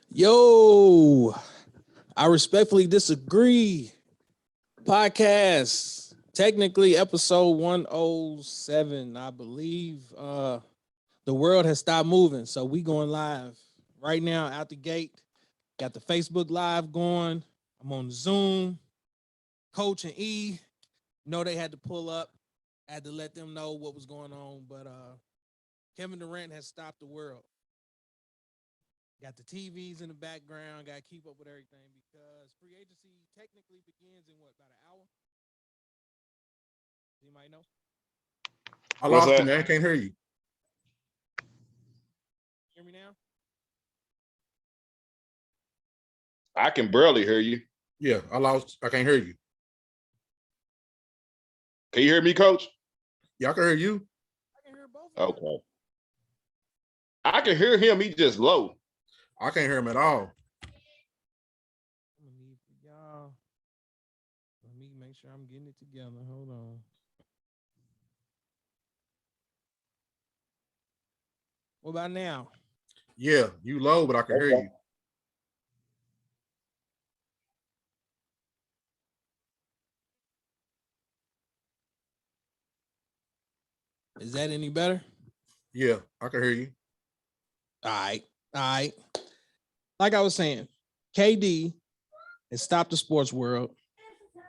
Yo, I respectfully disagree. Podcast, technically episode 107, I believe. The world has stopped moving, so we going live right now out the gate. Got the Facebook Live going. I'm on Zoom. Coach and E, they had to pull up. I had to let them know what was going on, but Kevin Durant has stopped the world. Got the TVs in the background. Got to keep up with everything because free agency technically begins in about an hour? Anybody know? I lost you, man. I can't hear you. Hear me now? I can barely hear you. Yeah, I can't hear you. Can you hear me, Coach? Yeah, I can hear you. I can hear both of Okay. I can hear him. He's just low. I can't hear him at all. I'm gonna need for y'all. Let me make sure I'm getting it together. Hold on. What about now? Yeah, you low, but I can hear you. Is that any better? Yeah, I can hear you. All right. Like I was saying, KD has stopped the sports world.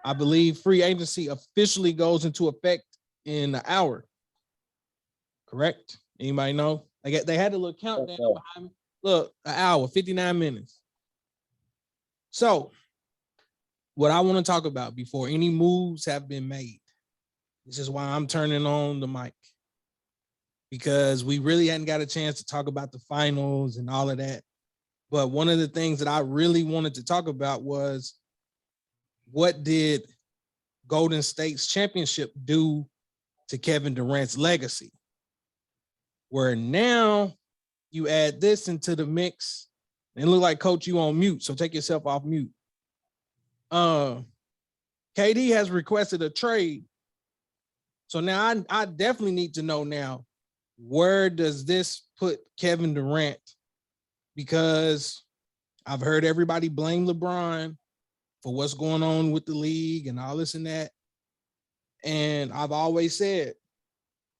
I believe free agency officially goes into effect in an hour. Correct? Anybody know? They had a little countdown behind me. Look, an hour, 59 minutes. So, what I want to talk about before any moves have been made, this is why I'm turning on the mic, because we really hadn't got a chance to talk about the finals and all of that. But one of the things that I really wanted to talk about was, what did Golden State's championship do to Kevin Durant's legacy? Where now you add this into the mix, and it look like, Coach, you on mute, so take yourself off mute. KD has requested a trade. So now I definitely need to know now, where does this put Kevin Durant? Because I've heard everybody blame LeBron for what's going on with the league and all this and that. And I've always said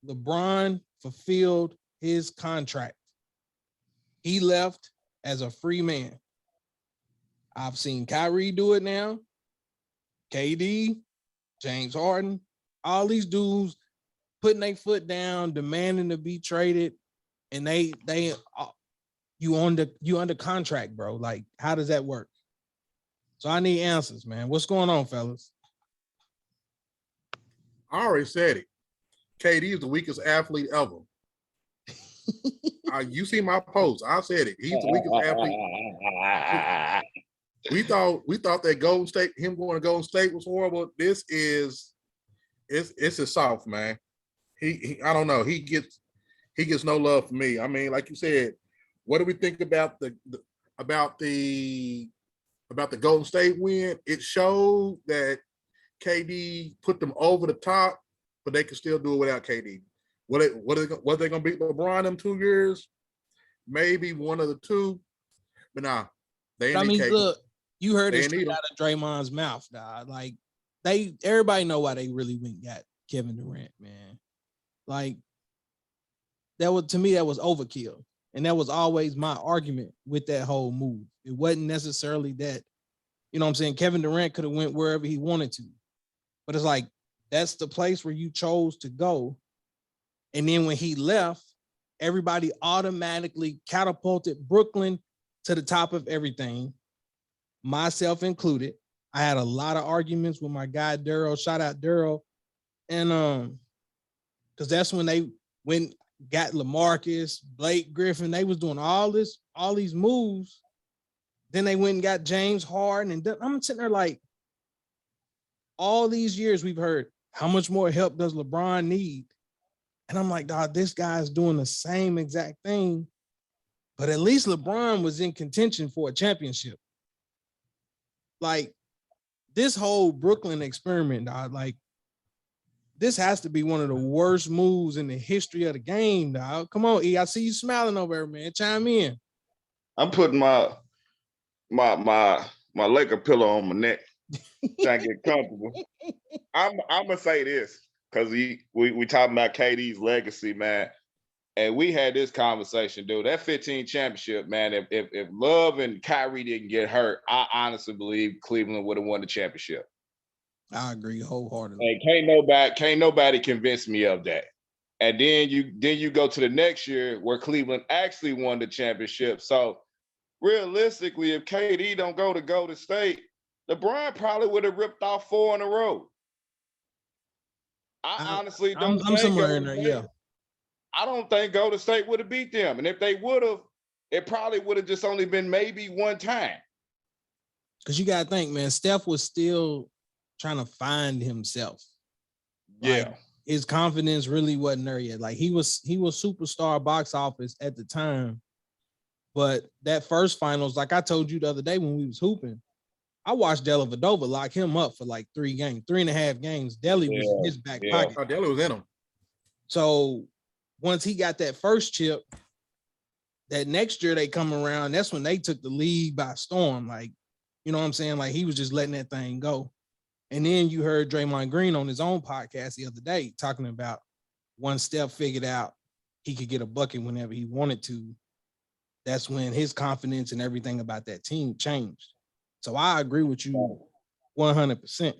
LeBron fulfilled his contract. He left as a free man. I've seen Kyrie do it now. KD, James Harden, all these dudes putting their foot down, demanding to be traded, and you under contract, bro. Like, how does that work? So I need answers, man. What's going on, fellas? I already said it. KD is the weakest athlete ever. You see my post. I said it. He's the weakest athlete. We thought that Golden State, him going to Golden State was horrible. It's a soft, man. He I don't know. He gets no love from me. I mean, like you said, what do we think about the Golden State win? It showed that KD put them over the top, but they can still do it without KD. What are they going to beat LeBron in 2 years? Maybe one of the two, but nah. Look, you heard it straight out of Draymond's mouth, dog. Like, everybody know why they really went and got Kevin Durant, man. Like, that was overkill. And that was always my argument with that whole move. It wasn't necessarily that, you know what I'm saying, Kevin Durant could have went wherever he wanted to. But it's like, that's the place where you chose to go. And then when he left, everybody automatically catapulted Brooklyn to the top of everything, myself included. I had a lot of arguments with my guy, Daryl. Shout out Daryl. And because that's when got LaMarcus, Blake Griffin. They was doing all these moves. Then they went and got James Harden. And I'm sitting there like, all these years we've heard, how much more help does LeBron need? And I'm like, dog, this guy's doing the same exact thing. But at least LeBron was in contention for a championship. Like, this whole Brooklyn experiment, dog, like, this has to be one of the worst moves in the history of the game, dog. Come on, E. I see you smiling over there, man. Chime in. I'm putting my Laker pillow on my neck, trying to get comfortable. I'm gonna say this because we talking about KD's legacy, man. And we had this conversation, dude. That 15 championship, man. If Love and Kyrie didn't get hurt, I honestly believe Cleveland would have won the championship. I agree wholeheartedly. And can't nobody convince me of that. And then you go to the next year where Cleveland actually won the championship. So realistically, if KD don't go to Golden State, LeBron probably would have ripped off 4 in a row. I honestly don't. I'm somewhere in there, yeah. I don't think Golden State would have beat them. And if they would have, it probably would have just only been maybe one time. Because you got to think, man, Steph was still trying to find himself. Yeah. Like, his confidence really wasn't there yet. Like, he was superstar box office at the time. But that first finals, like I told you the other day when we was hooping, I watched Dellavedova lock him up for like 3.5 games. Delly was in his back pocket. Oh, Delly was in him. So once he got that first chip, that next year they come around, that's when they took the league by storm. Like, you know what I'm saying? Like, he was just letting that thing go. And then you heard Draymond Green on his own podcast the other day talking about once Steph figured out he could get a bucket whenever he wanted to, that's when his confidence and everything about that team changed. So I agree with you 100%.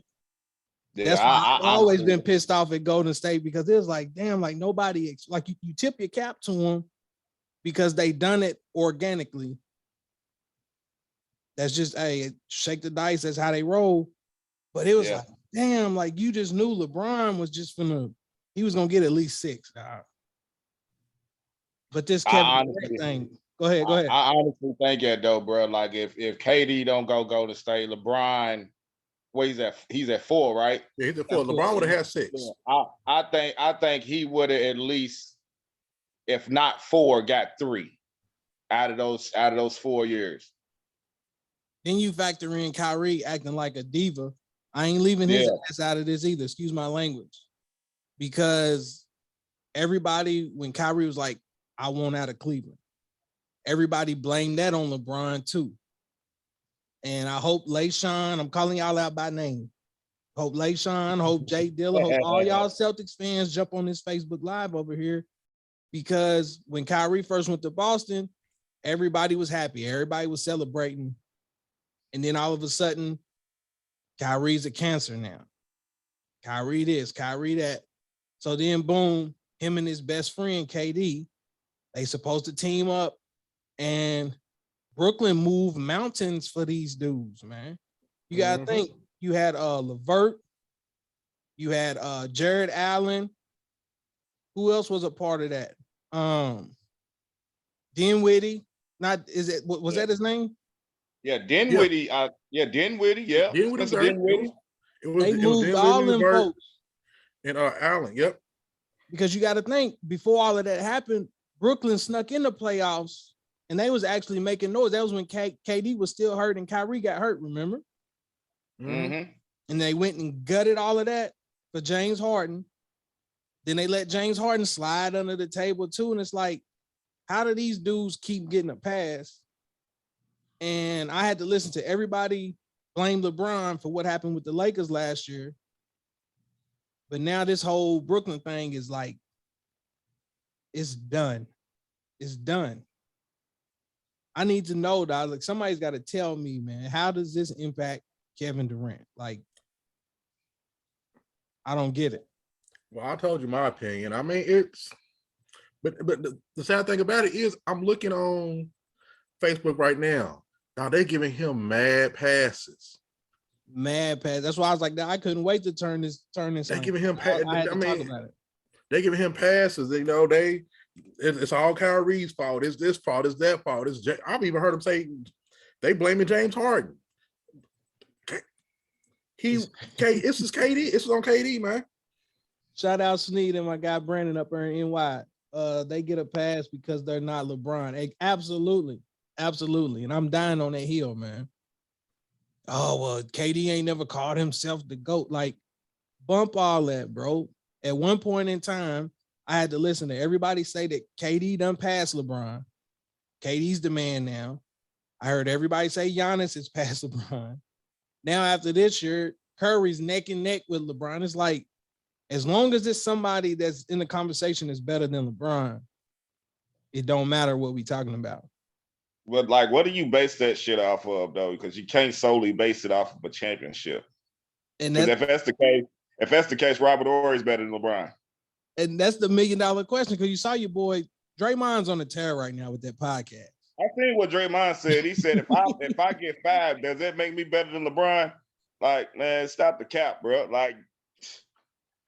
Yeah, That's why I've always been pissed off at Golden State, because it was like, damn, like nobody, like you tip your cap to them because they done it organically. That's just, hey, shake the dice. That's how they roll. But it was like, damn, like you just knew LeBron was just he was gonna get at least 6. But this Kevin Durant thing. Go ahead. I honestly think that though, bro. Like if KD don't go to State, LeBron, where he's at 4, right? Yeah, he's at 4. LeBron would have had 6. I think he would have at least, if not 4, got 3 out of those 4 years. Then you factor in Kyrie acting like a diva. I ain't leaving his ass out of this either. Excuse my language. Because everybody, when Kyrie was like, I want out of Cleveland, everybody blamed that on LeBron too. And I hope LaShawn, I'm calling y'all out by name. Hope LaShawn, hope Jay Dilla, hope all y'all Celtics fans jump on this Facebook Live over here. Because when Kyrie first went to Boston, everybody was happy. Everybody was celebrating. And then all of a sudden, Kyrie's a cancer now. Kyrie this, Kyrie that. So then boom, him and his best friend, KD, they supposed to team up, and Brooklyn moved mountains for these dudes, man. You gotta think, you had LeVert, you had Jared Allen. Who else was a part of that? Dinwiddie. Was that his name? Yeah, Dinwiddie. Dinwiddie. Yeah, Dinwiddie. They moved all them folks. And Allen. Yep. Because you got to think, before all of that happened, Brooklyn snuck in the playoffs, and they was actually making noise. That was when KD was still hurt and Kyrie got hurt. Remember? Mm-hmm. And they went and gutted all of that for James Harden. Then they let James Harden slide under the table too, and it's like, how do these dudes keep getting a pass? And I had to listen to everybody blame LeBron for what happened with the Lakers last year. But now this whole Brooklyn thing is like, it's done. It's done. I need to know, dog. Like, somebody's got to tell me, man, how does this impact Kevin Durant? Like, I don't get it. Well, I told you my opinion. I mean, but the sad thing about it is, I'm looking on Facebook right now. Now they're giving him mad passes. Mad pass. That's why I was like, I couldn't wait to turn this. They're giving him passes. I had to talk about it. They're giving him passes. You know, it's all Kyrie's fault. It's this fault. It's that fault. I've even heard him say they blaming James Harden. This is KD. This is on KD, man. Shout out Sneed and my guy Brandon up there in NY. They get a pass because they're not LeBron. Absolutely. And I'm dying on that hill, man. Oh, well, KD ain't never called himself the GOAT. Like, bump all that, bro. At one point in time, I had to listen to everybody say that KD done passed LeBron. KD's the man now. I heard everybody say Giannis is past LeBron. Now, after this year, Curry's neck and neck with LeBron. It's like, as long as it's somebody that's in the conversation is better than LeBron, it don't matter what we talking about. But like, what do you base that shit off of, though? Because you can't solely base it off of a championship. And if that's the case, Robert Horry is better than LeBron. And that's the $1 million question, because you saw your boy Draymond's on the tear right now with that podcast. I seen what Draymond said. He said, if I get 5, does that make me better than LeBron? Like, man, stop the cap, bro. Like,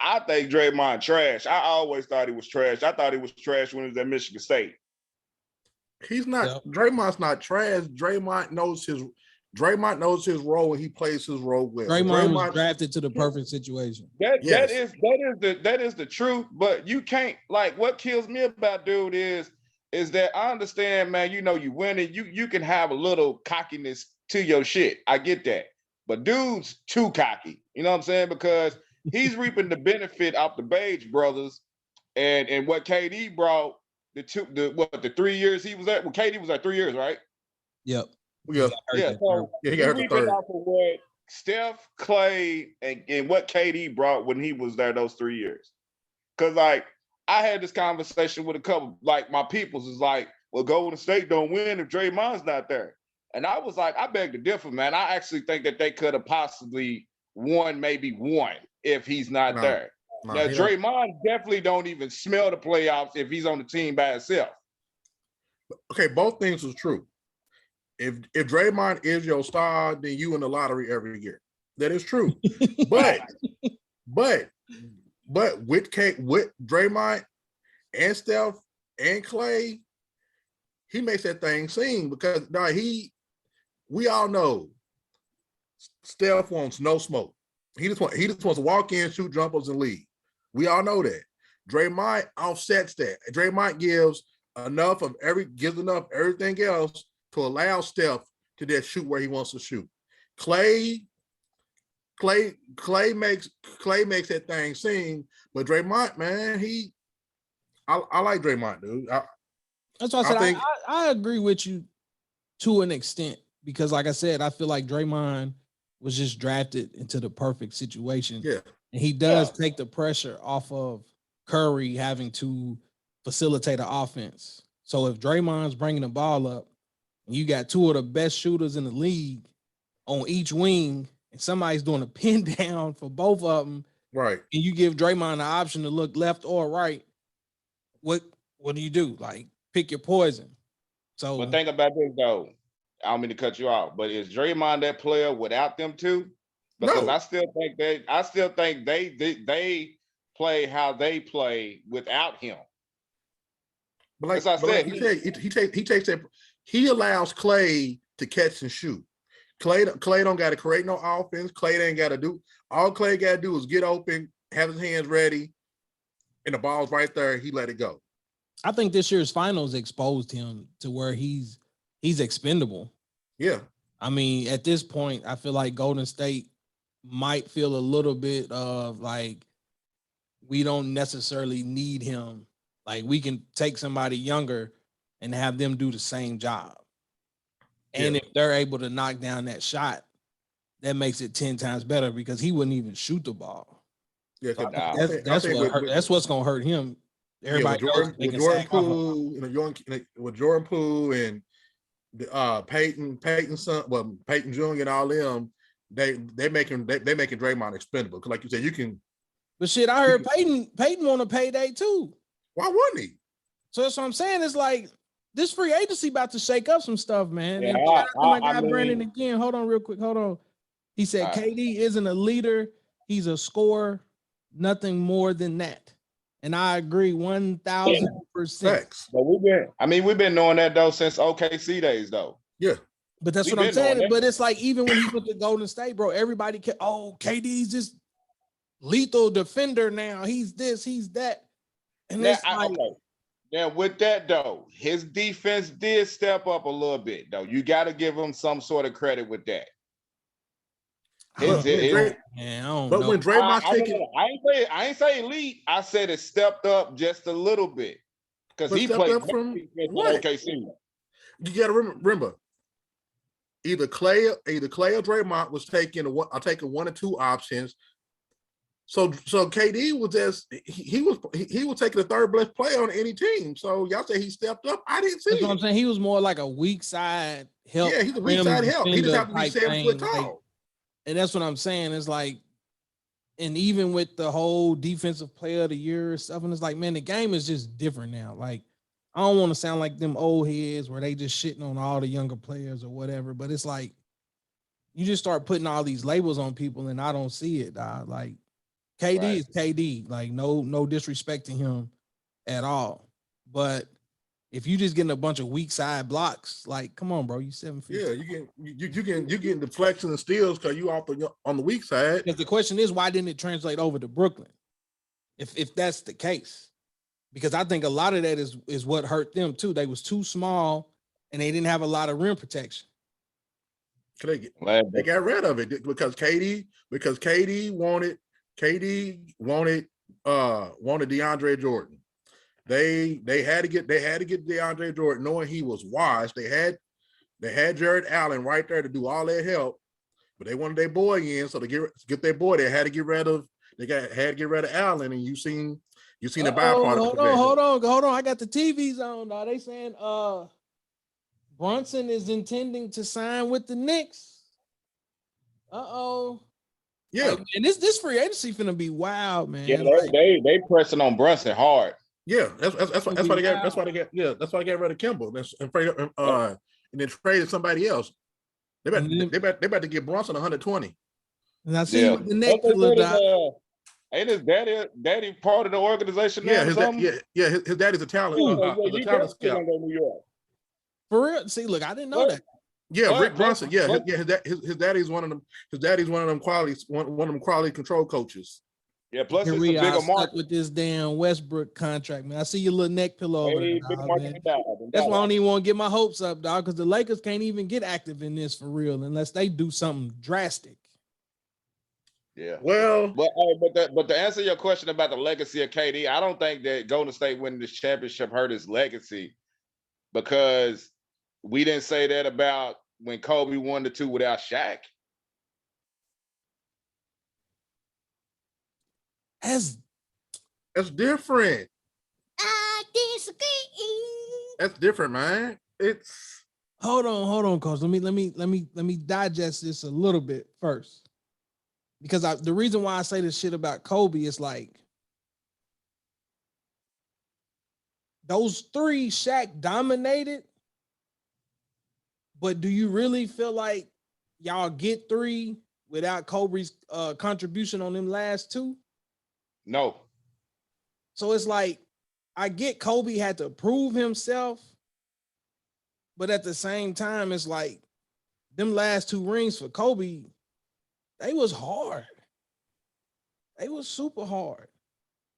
I think Draymond trash. I always thought he was trash. I thought he was trash when he was at Michigan State. He's not. Yep. Draymond's not trash. Draymond knows his role and he plays his role well. Draymond was drafted to the perfect situation. That is the truth. But you can't, like, what kills me about dude is that I understand, man. You know, you winning. You can have a little cockiness to your shit. I get that. But dude's too cocky. You know what I'm saying? Because he's reaping the benefit off the Page brothers and what KD brought. The 3 years he was at? Well, KD was at 3 years, right? Yep. Yeah. So he got the third. Off of what Steph, Clay, and what KD brought when he was there those 3 years. Because, like, I had this conversation with a couple, like, my peoples is like, well, Golden State don't win if Draymond's not there. And I was like, I beg to differ, man. I actually think that they could have possibly won if he's not there. Now, Draymond definitely don't even smell the playoffs if he's on the team by himself. Okay, both things are true. If Draymond is your star, then you in the lottery every year. That is true. but with Draymond and Steph and Clay, he makes that thing sing because we all know Steph wants no smoke. He just wants to walk in, shoot jumpers, and leave. We all know that. Draymond offsets that. Draymond gives enough everything else to allow Steph to just shoot where he wants to shoot. Clay makes that thing sing, but Draymond, man, I like Draymond, dude. That's why I said I agree with you to an extent, because like I said, I feel like Draymond was just drafted into the perfect situation. Yeah. And he does take the pressure off of Curry having to facilitate an offense. So if Draymond's bringing the ball up and you got two of the best shooters in the league on each wing and somebody's doing a pin down for both of them, right? And you give Draymond the option to look left or right, what do you do? Like, pick your poison. So, but think about this though. I don't mean to cut you off, but is Draymond that player without them two? Because no. I still think they play how they play without him. But like I said, he takes that. He allows Clay to catch and shoot. Clay don't got to create no offense. Clay ain't got to do. All Clay got to do is get open, have his hands ready, and the ball's right there. He let it go. I think this year's finals exposed him to where he's expendable. Yeah. I mean, at this point, I feel like Golden State might feel a little bit of like, we don't necessarily need him. Like, we can take somebody younger and have them do the same job. And if they're able to knock down that shot, that makes it 10 times better because he wouldn't even shoot the ball. Yeah, that's what's going to hurt him. Everybody with Jordan Poole and Peyton Jr. and all them, they making Draymond expendable. Because like you said, you can. But shit, I heard Peyton want a payday too. Why wouldn't he? So that's what I'm saying. It's like this free agency about to shake up some stuff, man. Yeah, and Brandon again. Hold on, real quick. Hold on. He said KD isn't a leader. He's a scorer. Nothing more than that. And I agree 1000%. Facts. But we've been knowing that though since OKC days though. Yeah. But that's We've what I'm been knowing saying. that. But it's like even when he went to Golden State, bro, everybody kept, oh, KD's this lethal defender now. He's this, he's that. And Now, it's like, okay. Now with that though, his defense did step up a little bit though. You got to give him some sort of credit with that. But when Dray- man, I don't But know. when Draymond's taking, I ain't say elite. I said it stepped up just a little bit because But he stepped played up from defense what? at OKC. you got to remember, either Clay or Draymond was taking taking one or two options. So KD was just he was taking the third best player on any team. So y'all say he stepped up. I didn't see That's what I'm it. saying. He was more like a weak side help. Yeah, he's a weak side help. He just happened to be 7 foot tall. Like, and that's what I'm saying. It's like, and even with the whole defensive player of the year stuff, and it's like, man, the game is just different now. Like, I don't want to sound like them old heads where they just shitting on all the younger players or whatever, but it's like you just start putting all these labels on people, and I don't see it, dog. Like, KD is KD. Like, no disrespect to him at all. But if you just getting a bunch of weak side blocks, like, come on, bro, you 7 feet. Yeah, you getting deflection and steals because you on the weak side. Because the question is, why didn't it translate over to Brooklyn? If that's the case, because I think a lot of that is what hurt them too. They was too small and they didn't have a lot of rim protection. They got rid of it because KD wanted DeAndre Jordan. They had to get DeAndre Jordan, knowing he was washed. They had Jared Allen right there to do all their help, but they wanted their boy in. So to get their boy, they had to get rid of Allen. And you seen the byproduct. Hold on. I got the TVs on. Now they saying Brunson is intending to sign with the Knicks. Yeah, like, and this free agency finna be wild, man. Yeah, they pressing on Brunson hard. Yeah, that's why they got rid of Kimball and then traded somebody else. They about to get Brunson 120. And I see what the neck pulled out. Ain't his daddy part of the organization? Yeah, his daddy's a talent. A talent scout. For real? See, look, I didn't know that. Yeah, Rick Brunson. Yeah, his daddy's one of them. His daddy's one of them quality control coaches. Yeah, plus Here it's we a bigger are market with this damn Westbrook contract, man. I see your little neck pillow over there, dog, man. That's why I don't even want to get my hopes up, dog, because the Lakers can't even get active in this for real unless they do something drastic. Yeah. Well, but to answer your question about the legacy of KD, I don't think that Golden State winning this championship hurt his legacy, because we didn't say that about when Kobe won the 2 without Shaq. That's different. I disagree. That's different, man. It's hold on, coach. Let me digest this a little bit first. Because the reason why I say this shit about Kobe is like those 3 Shaq dominated, but do you really feel like y'all get 3 without Kobe's contribution on them last 2? No. So it's like, I get Kobe had to prove himself, but at the same time, it's like them last 2 rings for Kobe, they was hard. They was super hard.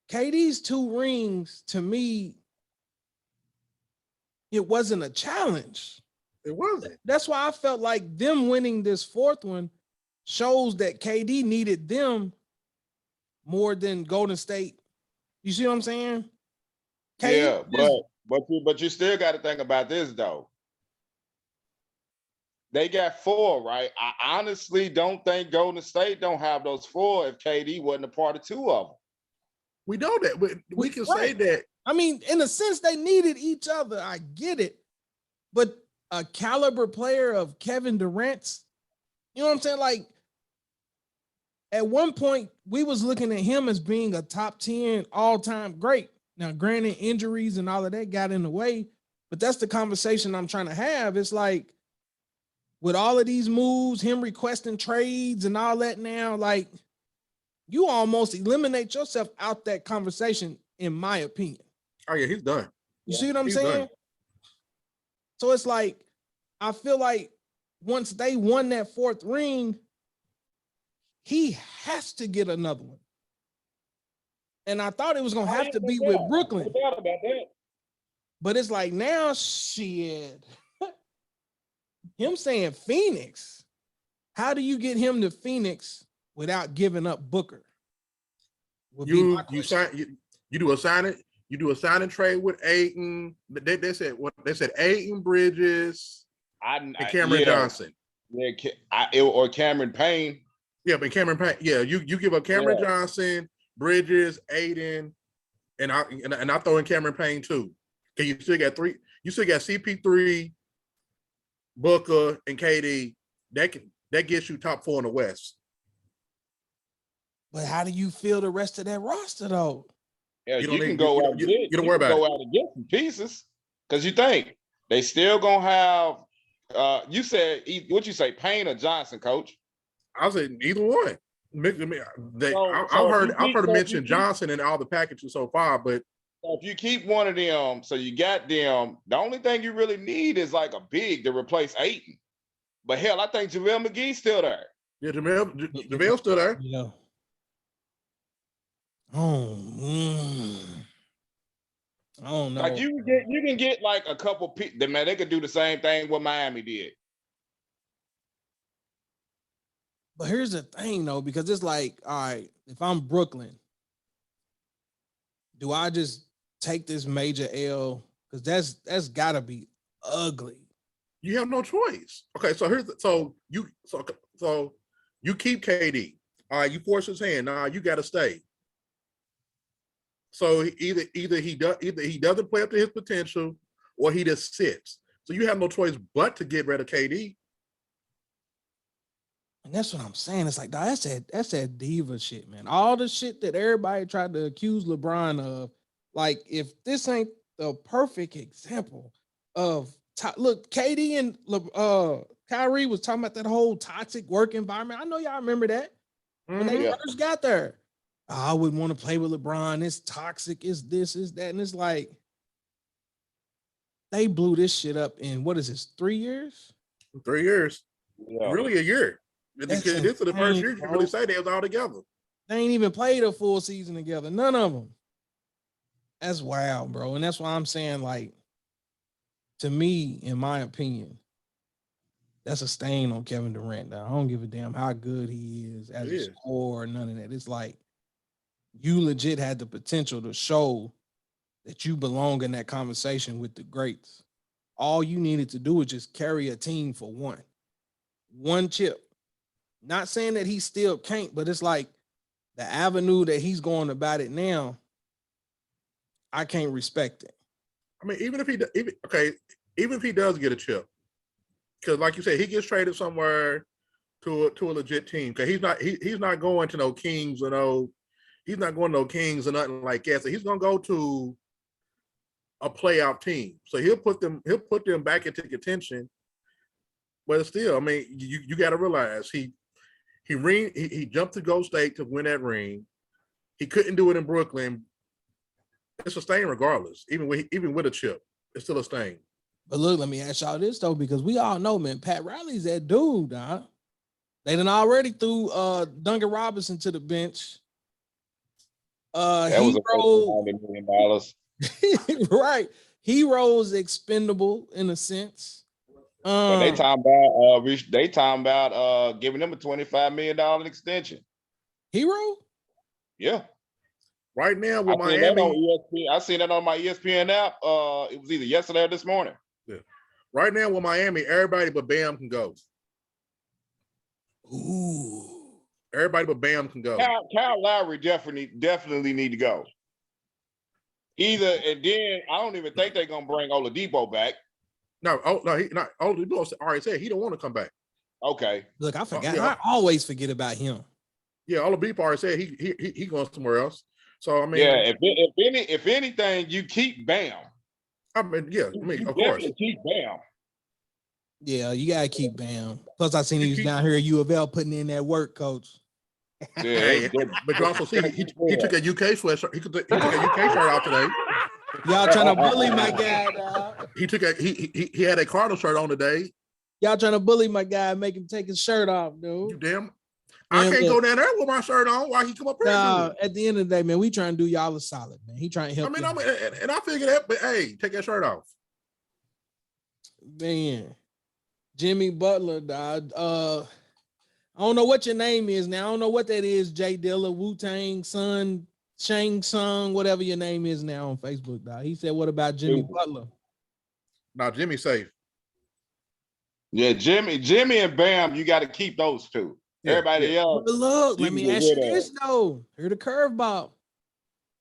KD's 2 rings, to me, it wasn't a challenge. It wasn't. That's why I felt like them winning this 4th one shows that KD needed them more than Golden State. You see what I'm saying? Yeah, but you still got to think about this though. They got 4, right? I honestly don't think Golden State don't have those 4 if KD wasn't a part of 2 of them. We know that. We can say that. I mean, in a sense, they needed each other. I get it. But a caliber player of Kevin Durant's, you know what I'm saying? Like, at one point, we was looking at him as being a top 10 all-time great. Now, granted, injuries and all of that got in the way, but that's the conversation I'm trying to have. It's like, with all of these moves, him requesting trades and all that now, like, you almost eliminate yourself out that conversation in my opinion. Oh yeah, he's done. You see what I'm He's saying? done. So it's like, I feel like once they won that 4th ring, he has to get another one. And I thought it was gonna have to be with Brooklyn. No doubt about that. But it's like now, shit. Him saying Phoenix. How do you get him to Phoenix without giving up Booker? You do a signing. You do a signing trade with Ayton. They said what they said. Ayton, Bridges, and Cameron Johnson. Yeah, or Cameron Payne. Yeah, but Cameron Payne. Yeah, you give up Cameron Johnson, Bridges, Ayton, and I throw in Cameron Payne too. Okay, you still got 3. You still got CP3, Booker, and KD. That gets you top 4 in the West. But how do you feel the rest of that roster though? Yeah, you can go out. You don't worry about it. Go out and get some pieces because you think they still gonna have. You said what you say, Payne or Johnson, Coach? I said either one. I've heard them mention Johnson in all the packages so far, but if you keep one of them, so you got them. The only thing you really need is like a big to replace Ayton. But hell, I think JaVale McGee's still there. Yeah, JaVale's still there. Yeah. Oh, I don't know. Like you can get like a couple. Man, they could do the same thing what Miami did. But here's the thing, though, because it's like, all right, if I'm Brooklyn, do I just take this major L? Because that's gotta be ugly. You have no choice. Okay, so you keep KD. All right, you force his hand. Nah, you got to stay. So either he doesn't play up to his potential, or he just sits. So you have no choice but to get rid of KD. And that's what I'm saying. It's like, dog, that's that diva shit, man. All the shit that everybody tried to accuse LeBron of. Like, if this ain't the perfect example of look, KD and Kyrie was talking about that whole toxic work environment. I know y'all remember that when they first got there. I wouldn't want to play with LeBron. It's toxic. It's this, it's that. And it's like, they blew this shit up in, what is this, 3 years? 3 years. Yeah. Really a year. This is the first year you can really say they was all together. They ain't even played a full season together. None of them. That's wild, bro. And that's why I'm saying, like, to me, in my opinion, that's a stain on Kevin Durant. Now, I don't give a damn how good he is as a scorer or none of that. It's like, you legit had the potential to show that you belong in that conversation with the greats. All you needed to do was just carry a team for one chip. Not saying that he still can't, but it's like the avenue that he's going about it now, I can't respect it. I mean, even if he does get a chip, because like you said, he gets traded somewhere to a legit team. Because he's not going to no Kings or nothing like that. So he's gonna go to a playoff team. So he'll put them back into contention. But still, I mean, you got to realize he jumped to Golden State to win that ring. He couldn't do it in Brooklyn. It's a stain regardless. Even with a chip, it's still a stain. But look, let me ask y'all this though, because we all know, man, Pat Riley's that dude, dog. They done already threw Duncan Robinson to the bench. That was $1 million. Right. Heroes expendable in a sense. But they talking about giving them a $25 million extension. Hero? Yeah. Right now with Miami, I seen that on my ESPN app. It was either yesterday or this morning. Yeah. Right now with Miami, everybody but Bam can go. Ooh. Everybody but Bam can go. Kyle Lowry definitely need to go. Either, and then I don't even think they're gonna bring Oladipo back. No, Oladipo already said he don't want to come back. Okay. Look, I forgot. I always forget about him. Yeah, Oladipo already said he going somewhere else. So I mean, yeah, if anything, you keep Bam. I mean, yeah, of course, keep Bam. Yeah, you gotta keep Bam. Plus, I seen he was down here at U of L putting in that work, coach. Yeah, Hey, but you also see he took a UK sweatshirt. He took a UK shirt out today. Y'all trying to bully my guy, dog. He had a Cardinal shirt on today. Y'all trying to bully my guy, make him take his shirt off, You dude. damn. I can't go down there with my shirt on. Why he come up here? Nah, at the end of the day, man, we trying to do y'all a solid, man. He trying to help. And I figured that, but hey, take that shirt off. Man, Jimmy Butler, dog. I don't know what your name is now. I don't know what that is. Jay Dilla, Wu Tang, Son, Shang Tsung, whatever your name is now on Facebook, dog. He said, "What about Jimmy Butler?" Now Jimmy's safe. Yeah, Jimmy and Bam, you got to keep those two. Yeah, Everybody else. But look, let me ask you this though. Here's the curveball.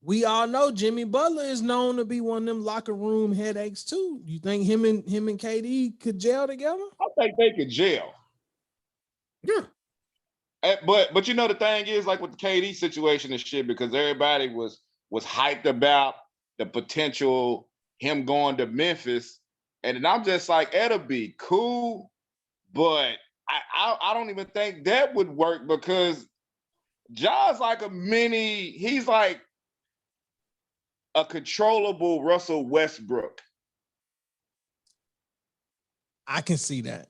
We all know Jimmy Butler is known to be one of them locker room headaches too. You think him and KD could gel together? I think they could gel. Yeah. But you know the thing is, like with the KD situation and shit, because everybody was hyped about the potential him going to Memphis, and then I'm just like, it'll be cool, but I don't even think that would work because Ja's like he's like a controllable Russell Westbrook. I can see that.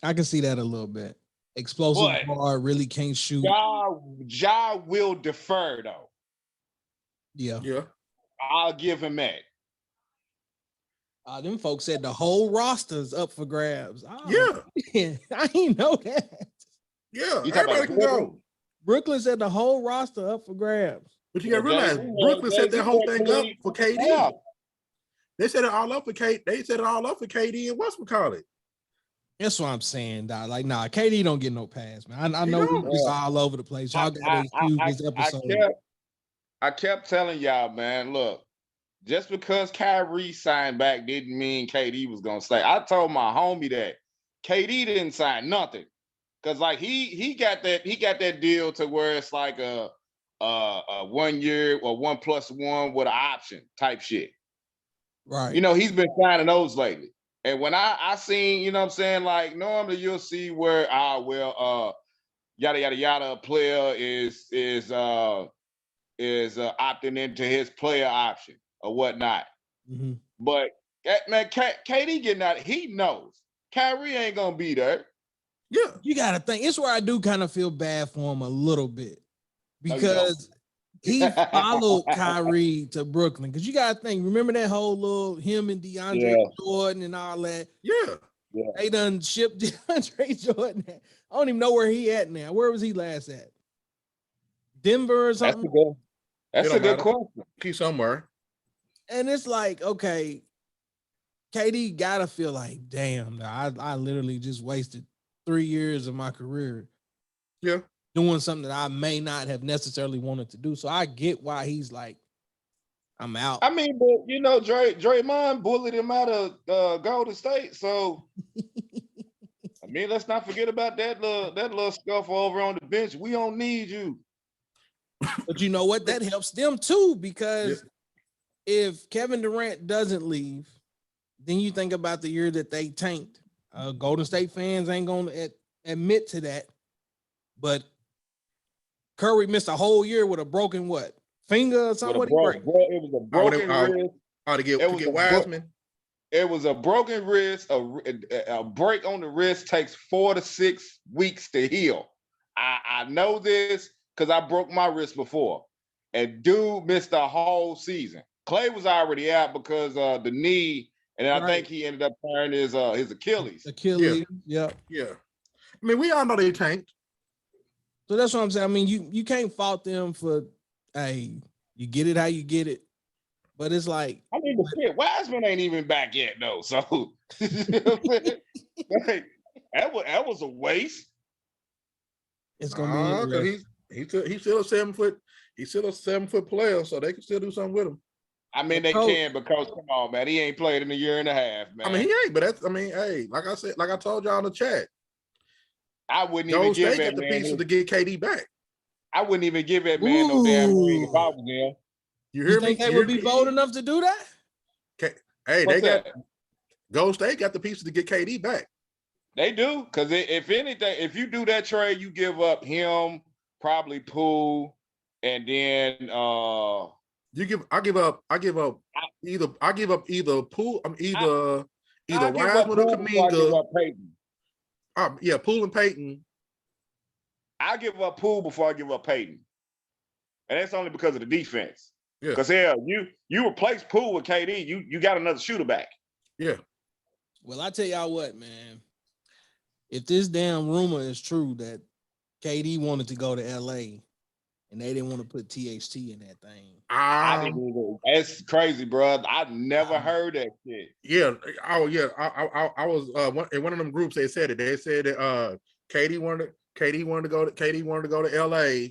I can see that a little bit. Explosive guard, really can't shoot. Ja will defer though. Yeah. I'll give him that. Them folks said the whole roster's up for grabs. Oh, yeah. I didn't know that. Yeah, everybody can go. Brooklyn said the whole roster up for grabs. But you got to realize, Brooklyn set that whole thing up for KD. Yeah. They set it all up for KD. They set it all up for KD and Westbrook College. That's what I'm saying, dog. Like, nah, KD don't get no pass, man. I know we're just all over the place. Y'all got to excuse this episode. I kept telling y'all, man, look, just because Kyrie signed back didn't mean KD was gonna stay. I told my homie that KD didn't sign nothing. Cause like he got that deal to where it's like a 1 year or 1+1 with an option type shit. Right. You know, he's been signing those lately. And when I seen, you know what I'm saying, like normally you'll see where yada yada yada a player is opting into his player option or whatnot. Mm-hmm. But man, KD getting out, he knows Kyrie ain't gonna be there. Yeah, you gotta think. It's where I do kind of feel bad for him a little bit because he followed Kyrie to Brooklyn. Because you gotta think. Remember that whole little him and DeAndre Jordan and all that. Yeah, they done shipped DeAndre Jordan. I don't even know where he at now. Where was he last at? Denver or something? That's a good question. He's somewhere. And it's like, okay, KD gotta feel like, damn, I literally just wasted 3 years of my career. Yeah. Doing something that I may not have necessarily wanted to do. So I get why he's like, I'm out. I mean, but you know, Draymond bullied him out of Golden State. So I mean, let's not forget about that little scuffle over on the bench. We don't need you. But you know what? That helps them too, because if Kevin Durant doesn't leave, then you think about the year that they tanked. Golden State fans ain't going to admit to that. But Curry missed a whole year with a broken finger or something? It was a broken wrist. To get Wiseman. It was a broken wrist. A break on the wrist takes 4 to 6 weeks to heal. I know this because I broke my wrist before. And dude missed the whole season. Clay was already out because the knee, and I think he ended up tearing his Achilles. Yeah. I mean, we all know they tanked. So that's what I'm saying. I mean, you can't fault them for, hey, you get it how you get it. But it's like, I mean, shit, Wiseman ain't even back yet though. So that was a waste. It's gonna be he's still a 7 foot. He's still a 7 foot player, so they can still do something with him. I mean, they can because come on, man, he ain't played in a year and a half, man. I mean, he ain't, but hey, like I said, like I told y'all in the chat, I wouldn't even give that the pieces to get KD back. I wouldn't even give that man no damn ring if I was there. You think they would be bold enough to do that? Hey, Golden State got the pieces to get KD back. They do, because if anything, if you do that trade, you give up him, probably Poole, and then I give up either Poole, either I give up Wiseman or Poole before I give Kaminga. up Peyton. Yeah, Poole and Peyton. I give up Poole before I give up Peyton. And that's only because of the defense. Yeah. Because hell, you replace Poole with KD, you got another shooter back. Yeah. Well, I tell y'all what, man. If this damn rumor is true that KD wanted to go to LA and they didn't want to put THT in that thing. I didn't either. That's crazy, bro. I never heard that shit. Yeah. I was in one of them groups. They said it. They said that KD wanted to go to LA,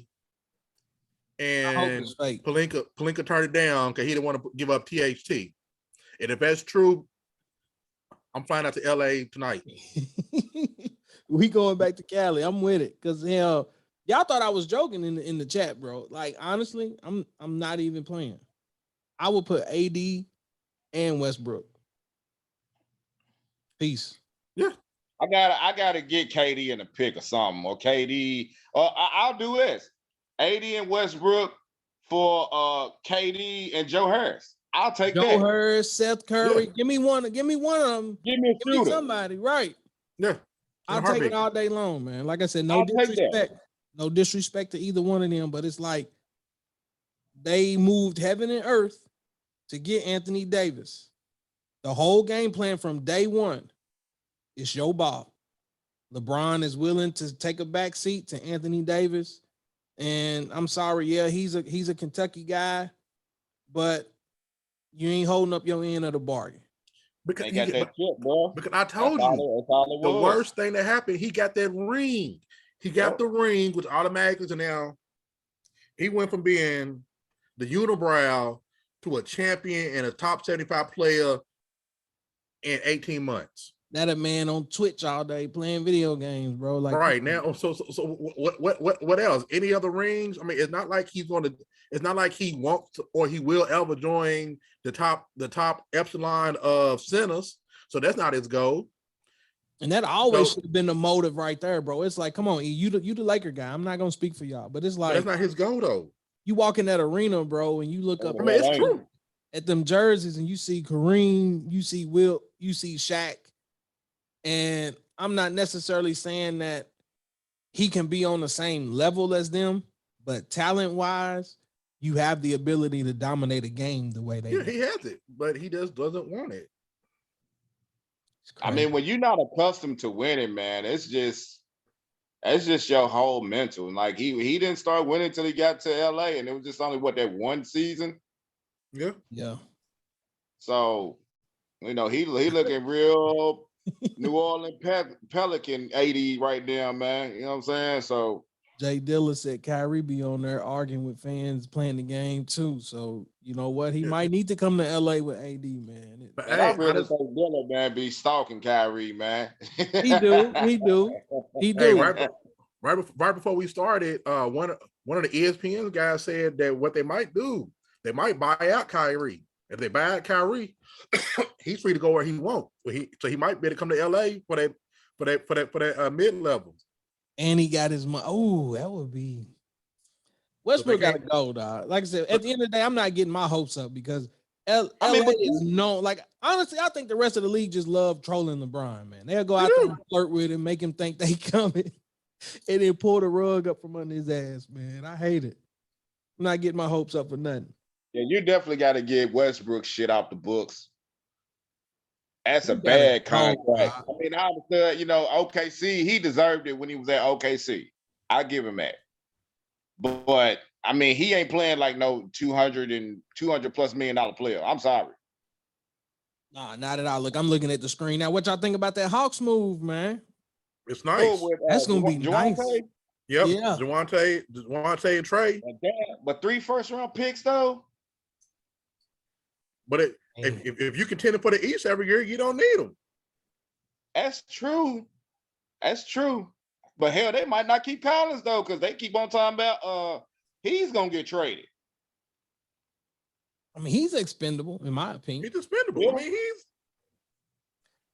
and Pelinka turned it down because he didn't want to give up THT. And if that's true, I'm flying out to LA tonight. We going back to Cali. I'm with it because hell, y'all thought I was joking in the chat, bro. Like honestly, I'm not even playing. I would put AD and Westbrook. Peace. Yeah, I gotta get KD in the pick or something, or KD. I'll do this: AD and Westbrook for KD and Joe Harris. I'll take Joe Harris, Seth Curry. Yeah. Give me one of them. Give me a Give me shooter. somebody, right? Yeah. I'll take it all day long, man. Like I said, no disrespect to either one of them, but it's like they moved heaven and earth to get Anthony Davis. The whole game plan from day one is your ball. LeBron is willing to take a back seat to Anthony Davis. And I'm sorry, yeah, he's a Kentucky guy, but you ain't holding up your end of the bargain. Because they got that shit, bro. Because I told you, the worst thing that happened, he got that ring. He got the ring, which automatically, so now he went from being the unibrow to a champion and a top 75 player in 18 months. That a man on Twitch all day playing video games, bro. Like right now, so what else? Any other rings? I mean, it's not like he's going to. It's not like he wants to, or he will ever join the top epsilon of centers. So that's not his goal. And that always should have been the motive right there, bro. It's like, come on, you the Laker guy. I'm not gonna speak for y'all, but it's like that's not his goal though. You walk in that arena, bro, and you look up. I mean, it's true. At them jerseys, and you see Kareem, you see Wilt, you see Shaq, and I'm not necessarily saying that he can be on the same level as them, but talent-wise, you have the ability to dominate a game the way they do. He has it, but he just doesn't want it. I mean, when you're not accustomed to winning, man, it's just your whole mental. Like he didn't start winning until he got to LA, and it was just only that one season. Yeah. So, he looking real New Orleans Pelican 80 right now, man. You know what I'm saying? So Jay Dilla said Kyrie be on there arguing with fans playing the game too. So you know what? He might need to come to LA with AD, man. But I really think Dilla, man, be stalking Kyrie, man. He do. Hey, right before we started, one of the ESPN guys said that what they might do, they might buy out Kyrie. If they buy out Kyrie, he's free to go where he wants. So he might be able to come to LA for that mid level. And he got his money. Oh, that would be Westbrook got to go, dog. Like I said, at the end of the day, I'm not getting my hopes up because LA is known. Like honestly, I think the rest of the league just love trolling LeBron, man. They'll go out there and flirt with him, make him think they coming, and then pull the rug up from under his ass, man. I hate it. I'm not getting my hopes up for nothing. Yeah, you definitely got to get Westbrook shit out the books. That's a bad contract. I mean, I understood, OKC, he deserved it when he was at OKC. I give him that. But I mean, he ain't playing like no $200 plus million player. I'm sorry. Nah, not at all. Look, I'm looking at the screen now. What y'all think about that Hawks move, man? It's nice. That's gonna be nice. Yep. Yeah. Javante and Trey. But 3 first-round picks though. But if you contend for the East every year, you don't need them. That's true. But hell, they might not keep Collins though, because they keep on talking about he's gonna get traded. I mean, he's expendable, in my opinion. He's expendable. Yeah. I mean,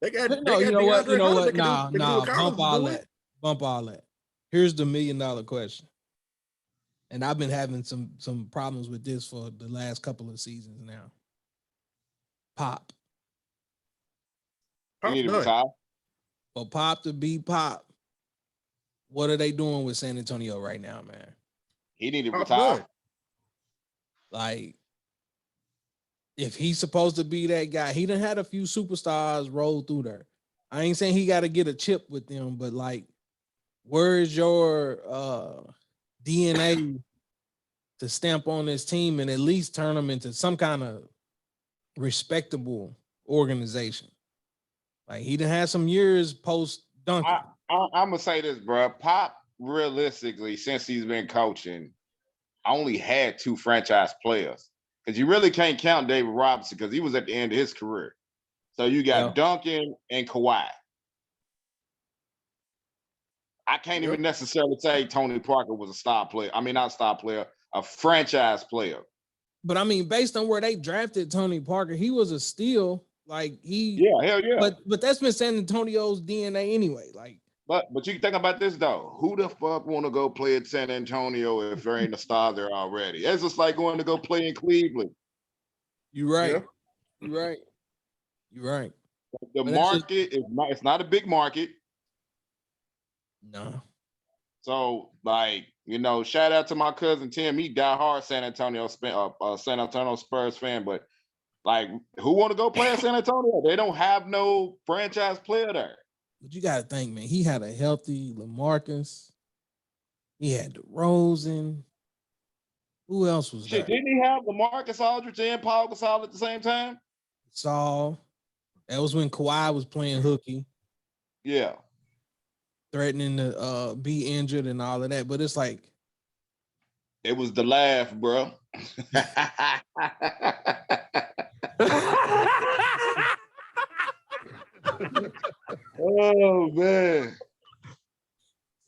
No, you know what? You know what? They can do Nah. what Collins Bump all doing. that. Bump all that. Here's the $1 million question. And I've been having some problems with this for the last couple of seasons now. Pop. He need to done. retire. For Pop to be Pop, what are they doing with San Antonio right now, man? He need to Pop's retire. done. Like, if he's supposed to be that guy, he done had a few superstars roll through there. I ain't saying he got to get a chip with them, but like, where is your DNA to stamp on this team and at least turn them into some kind of respectable organization? Like, he done had some years post Duncan. I'm gonna say this, bro. Pop, realistically, since he's been coaching, only had 2 franchise players. Because you really can't count David Robinson because he was at the end of his career. So you got Duncan and Kawhi. I can't even necessarily say Tony Parker was a star player. I mean, not a star player, a franchise player. But I mean, based on where they drafted Tony Parker, he was a steal. Like hell yeah. But that's been San Antonio's DNA anyway. Like, but you think about this though. Who the fuck want to go play at San Antonio if there ain't a star there already? It's just like going to go play in Cleveland. You're right. Yeah. You're right. You're right. The market is not. It's not a big market. No. So, like, shout out to my cousin Tim. He diehard San Antonio Spurs fan, but like, who want to go play at San Antonio? They don't have no franchise player there. But you got to think, man. He had a healthy LaMarcus. He had DeRozan. Who else was there? Didn't he have LaMarcus Aldridge and Paul Gasol at the same time? Saul. That was when Kawhi was playing hooky. Yeah. Threatening to be injured and all of that. But it's like, it was the laugh, bro. Oh man.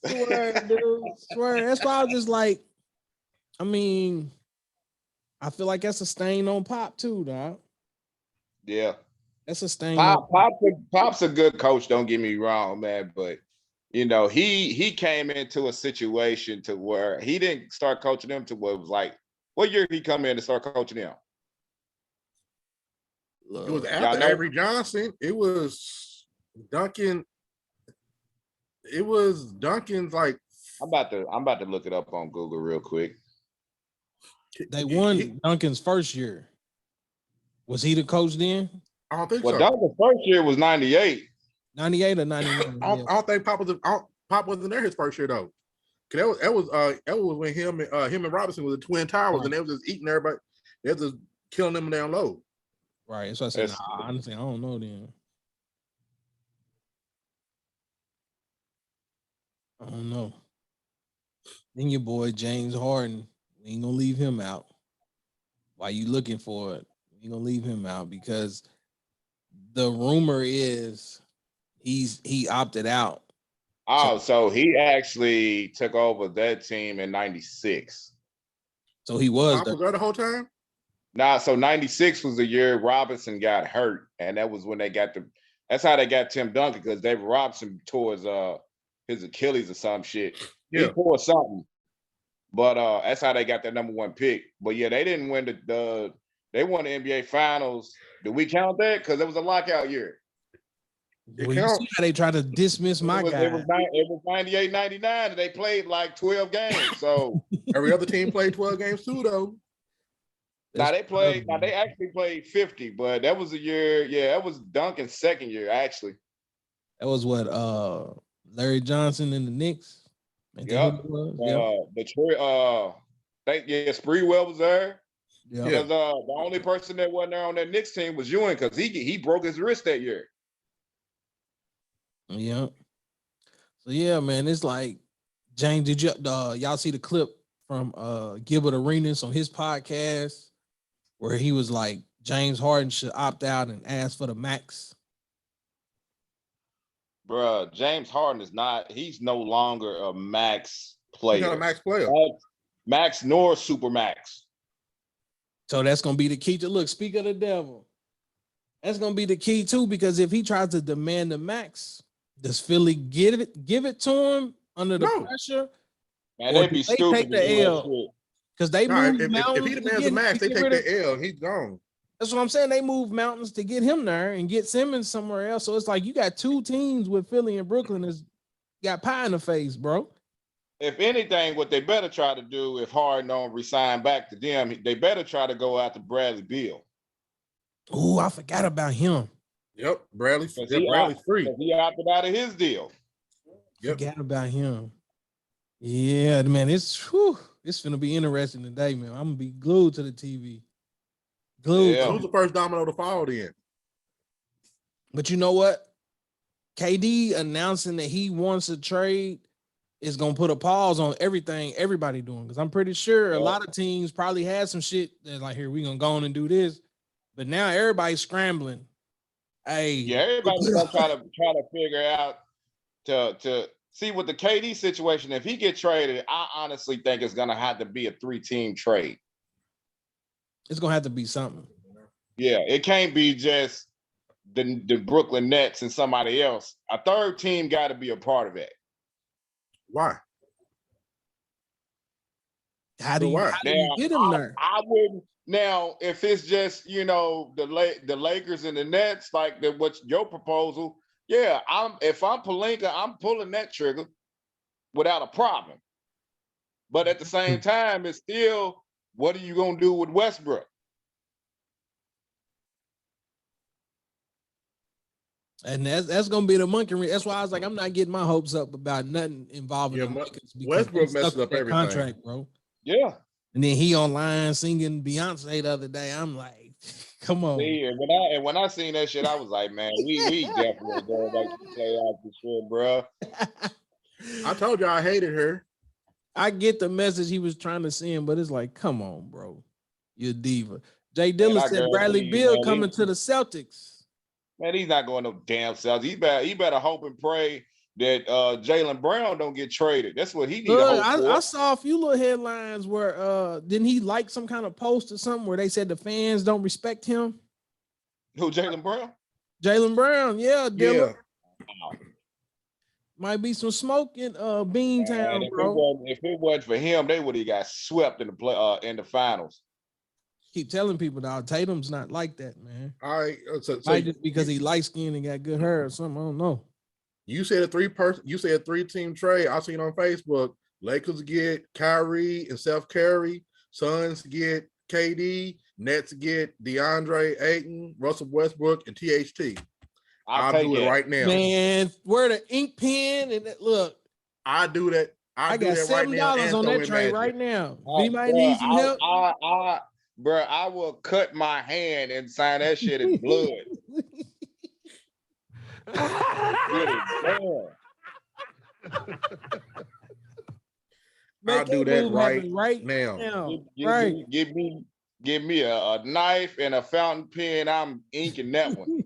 Swear, dude. Swear. That's why I was just like, I mean, I feel like that's a stain on Pop too, dog. Yeah. That's a stain. Pop's a good coach, don't get me wrong, man. But he came into a situation to where he didn't start coaching them to where it was like, what year did he come in to start coaching them? It was after Avery Johnson. It was Duncan. It was Duncan's like. I'm about to look it up on Google real quick. They won Duncan's first year. Was he the coach then? I don't think so. Well, Duncan's first year was 98. 98 or 99. I don't think Pop wasn't there his first year though. Cause that was when him and Robinson was the Twin Towers, and they was just eating everybody. They was just killing them down low. Right. So I said, honestly, I don't know then. I don't know. Then your boy James Harden, we ain't gonna leave him out. Why you looking for it? We ain't gonna leave him out because the rumor is he opted out. Oh, so he actually took over that team in 96. So he was there the whole time? Nah, so 96 was the year Robinson got hurt, and that was when they got that's how they got Tim Duncan, because David Robinson tore his Achilles or some shit. Yeah. He tore something. But that's how they got their number 1 pick. But yeah, they didn't win they won the NBA Finals. Do we count that? Because it was a lockout year. Well, you see how they try to dismiss my guy. It was 98, 99, and they played like 12 games. So every other team played 12 games too, though. They actually played 50, but that was a year. Yeah, that was Duncan's second year, actually. That was what Larry Johnson and the Knicks. Yeah. Detroit. Spreewell was there. Yeah. Because the only person that wasn't there on that Knicks team was Ewing, because he broke his wrist that year. Yeah. So yeah, man, it's like, James, did y'all see the clip from Gilbert Arenas on his podcast where he was like, James Harden should opt out and ask for the max? Bruh, James Harden he's no longer a max player. He's not a max player. Max nor super max. So that's gonna be the key to look. Speak of the devil. That's gonna be the key too, because if he tries to demand the max, does Philly give it to him under the No. pressure, Man, or they'd do be they take stupid to the do that L? shit. Because they Nah, move if he mountains demands the max, they to get take rid of. the L. He's gone. That's what I'm saying. They move mountains to get him there and get Simmons somewhere else. So it's like you got two teams with Philly and Brooklyn that's got pie in the face, bro. If anything, what they better try to do, if Harden don't resign back to them, they better try to go after Bradley Beal. Oh, I forgot about him. Yep, Bradley's free. He opted out of his deal. Yep. Forgot about him. Yeah, man, it's gonna be interesting today, man. I'm gonna be glued to the TV. Glued. Yeah. Who's the first domino to fall then? But you know what? KD announcing that he wants a trade is gonna put a pause on everything everybody doing. Because I'm pretty sure a lot of teams probably had some shit that's like, here, we're gonna go on and do this. But now everybody's scrambling. Hey, Yeah, everybody's gonna try to figure out to see with the KD situation. If he get traded, I honestly think it's gonna have to be a 3-team trade. It's gonna have to be something. Yeah, it can't be just the Brooklyn Nets and somebody else. A third team got to be a part of it. Why? How do you get him there? I wouldn't. Now, if it's just the Lakers and the Nets, like what's your proposal? Yeah, if I'm Pelinka, I'm pulling that trigger without a problem. But at the same time, it's still, what are you gonna do with Westbrook? And that's gonna be the monkey ring. That's why I was like, I'm not getting my hopes up about nothing involving the Lakers, because Westbrook messes up everything. Contract, bro. Yeah. And then he online singing Beyonce the other day. I'm like, come on. See, and when I seen that shit, I was like, man, we definitely going back to the playoffs for sure, bro. I told you I hated her. I get the message he was trying to send, but it's like, come on, bro. You're a diva. Jay Dillon said Bradley Beal coming to the Celtics. Man, he's not going no damn Celtics. He better hope and pray that Jaylen Brown don't get traded. That's what he need to hope for. I saw a few little headlines where didn't he like some kind of post or something where they said the fans don't respect him? Who, Jaylen Brown? Jaylen Brown, yeah, Dillon. Wow. Might be some smoke in Beantown, bro. If it wasn't for him, they would have got swept in the finals. Keep telling people now, Tatum's not like that, man. All right, so just because he light skinned and got good hair or something. I don't know. You said a 3-team trade. I seen on Facebook. Lakers get Kyrie and Steph Curry. Suns get KD. Nets get DeAndre Ayton, Russell Westbrook, and THT. I'll do it right now. Man, where the ink pen and look. I do that. I got $7 on that trade right now. Anybody need some help? Bro, I will cut my hand and sign that shit in blood. I'll do that right now. Give me a knife and a fountain pen. I'm inking that one.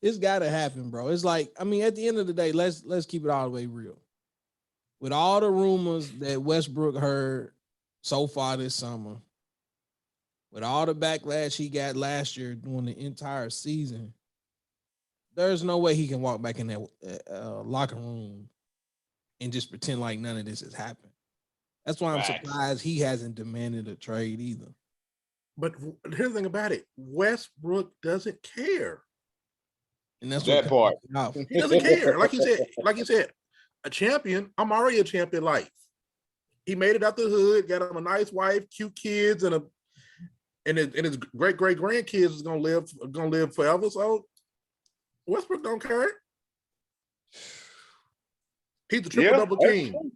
It's got to happen, bro. It's like, I mean, at the end of the day, let's keep it all the way real. With all the rumors that Westbrook heard so far this summer, with all the backlash he got last year during the entire season, there's no way he can walk back in that locker room and just pretend like none of this has happened. That's why I'm surprised he hasn't demanded a trade either. But here's the thing about it. Westbrook doesn't care. And that's that part. He doesn't care. Like you said, a champion, I'm already a champion life. He made it out the hood, got him a nice wife, cute kids, and his great grandkids is gonna live forever. So Westbrook don't care. He's the triple double king.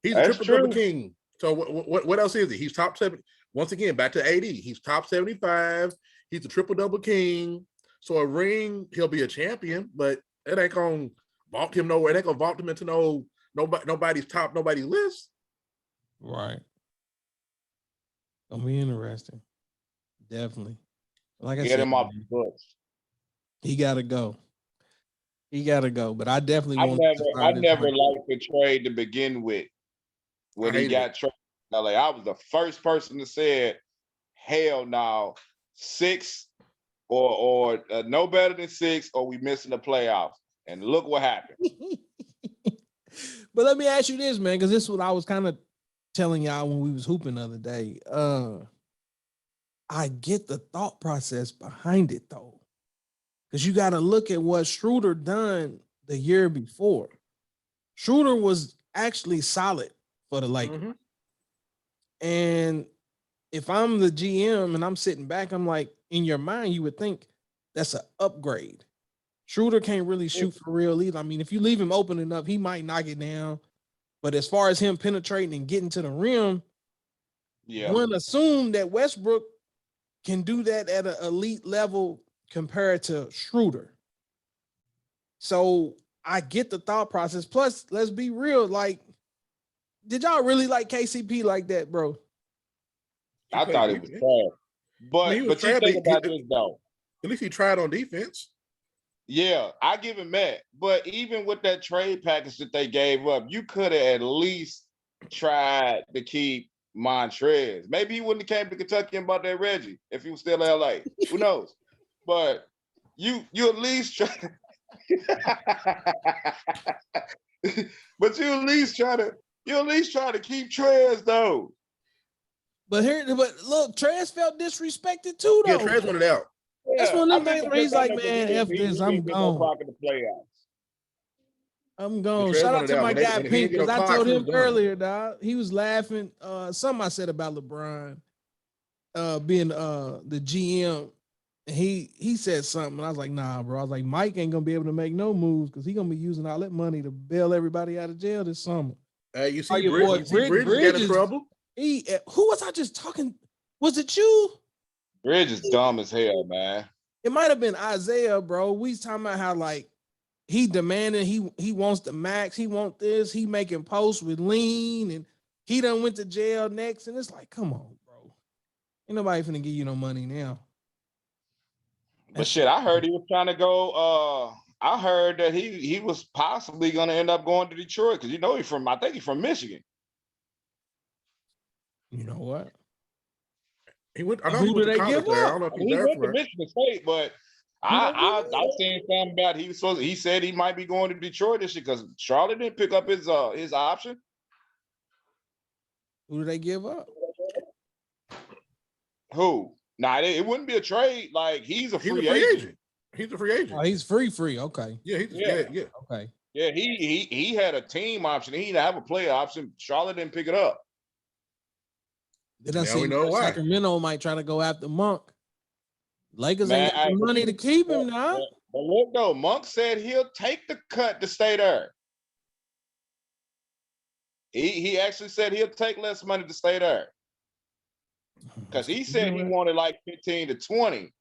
He's a triple double king. So what else is he? He's top 7. Once again, back to AD. He's top 75. He's a triple double king. So a ring, he'll be a champion, but it ain't gonna vault him nowhere. It ain't gonna vault him into nobody's top, nobody's list. Right. Gonna be interesting. Definitely. Like I said, get him off the books. He gotta go. But I definitely I never liked the trade to begin with. When he got traded to LA, I was the first person to say it. Hell no. 6 or no better than 6, or we missing the playoffs. And look what happened. But let me ask you this, man, because this is what I was kind of telling y'all when we was hooping the other day. I get the thought process behind it though, because you got to look at what Schroeder done the year before. Schroeder was actually solid for the Lakers, and if I'm the GM and I'm sitting back, I'm like, in your mind, you would think that's an upgrade. Schroeder can't really shoot for real either. I mean, if you leave him open enough, he might knock it down. But as far as him penetrating and getting to the rim, one assume that Westbrook can do that at an elite level compared to Schroeder. So I get the thought process. Plus, let's be real. Like, did y'all really like KCP like that, bro? I thought it was trash. But you think about this though. At least he tried on defense. Yeah, I give him that. But even with that trade package that they gave up, you could have at least tried to keep Montrez. Maybe he wouldn't have came to Kentucky and bought that Reggie if he was still in LA. Who knows? But you at least try. But you at least try to keep Trez though. But look, Trez felt disrespected too, though. Yeah, Trez wanted out. That's one of them things where he's like, man, F this, I'm gone. I'm gone. Shout out to my guy Pink, because I told him earlier, dog. He was laughing. Something I said about LeBron being the GM. He said something, and I was like, nah, bro. I was like, Mike ain't gonna be able to make no moves because he's gonna be using all that money to bail everybody out of jail this summer. You see, Bridges got in trouble. Who was I just talking? Was it you? Bridges dumb as hell, man. It might have been Isaiah, bro. We was talking about how like he demanding he wants the max, he want this, he making posts with lean, and he done went to jail next. And it's like, come on, bro. Ain't nobody finna give you no money now. But shit, I heard he was trying to go. I heard that he was possibly gonna end up going to Detroit because I think he's from Michigan. You know what? He went. I know he went to college there. I don't know if he went to Michigan State, but I seen something about he said he might be going to Detroit this year because Charlotte didn't pick up his option. Who did they give up? Who? Nah, it wouldn't be a trade. Like he's a free agent. He's a free agent. Oh, he's free. Okay. Yeah, yeah. Okay. Yeah, he had a team option. He didn't have a player option. Charlotte didn't pick it up. Then I see Sacramento might try to go after Monk. Lakers ain't got the money to keep him now. But look though, Monk said he'll take the cut to stay there. He actually said he'll take less money to stay there. Because he said he wanted like 15 to 20.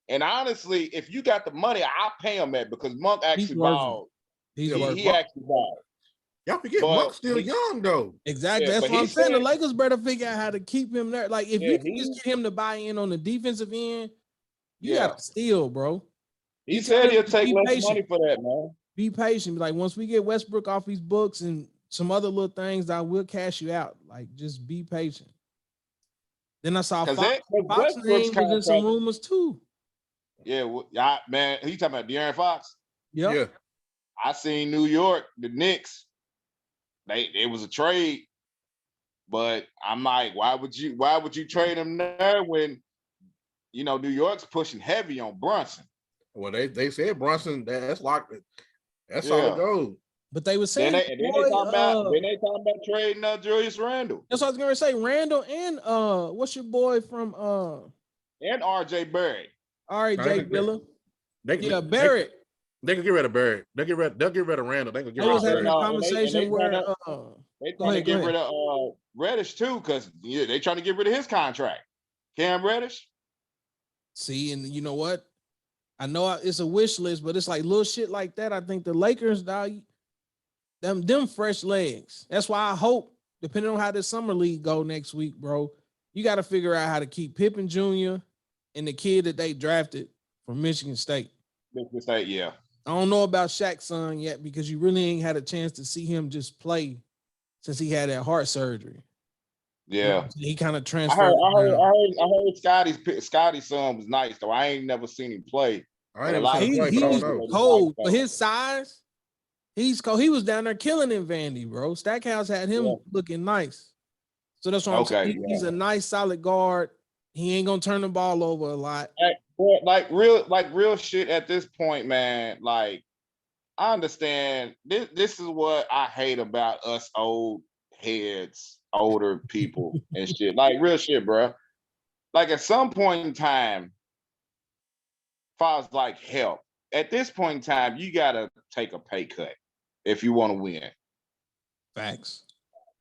And honestly, if you got the money, I'll pay him that because Monk actually balled. He actually balled. Y'all forget Monk's still young though. Exactly. That's what I'm saying. The Lakers better figure out how to keep him there. Like if you can just get him to buy in on the defensive end, you got to steal, bro. He said he'll take less money for that, man. Be patient. Like once we get Westbrook off these books and some other little things, I will cash you out. Like just be patient. Then I saw Fox name was in some rumors too. Yeah, man. He talking about De'Aaron Fox? Yep. Yeah. I seen New York, the Knicks. It was a trade, but I'm like, why would you trade him there when New York's pushing heavy on Brunson? Well, they said Brunson, that's locked. That's all it goes. But they were saying then they talking about trading Julius Randle. That's what I was gonna say. Randle and what's your boy from and RJ Barrett. RJ Miller. Barrett. They can get rid of Barrett. They'll get rid of Randle. They can get rid of Barrett. Having a conversation where they trying to get rid of Reddish too, because they trying to get rid of his contract. Cam Reddish. See, and you know what? I know it's a wish list, but it's like little shit like that. I think the Lakers, them fresh legs. That's why I hope, depending on how this summer league go next week, bro, you got to figure out how to keep Pippen Jr. and the kid that they drafted from Michigan State. Michigan State, yeah. I don't know about Shaq's son yet because you really ain't had a chance to see him just play since he had that heart surgery. Yeah. He kind of I transferred down. heard Scotty's son was nice though. I ain't never seen him play. I ain't never seen him He play, but I don't he's know. cold for his size. He's cold. He was down there killing in Vandy, bro. Stackhouse had him looking nice. So that's what I'm saying. He's a nice, solid guard. He ain't gonna turn the ball over a lot. Like real shit at this point, man. Like, I understand. This is what I hate about us old heads, older people and shit. Like real shit, bro. Like at some point in time, far as like help, at this point in time, you gotta take a pay cut if you want to win. Facts.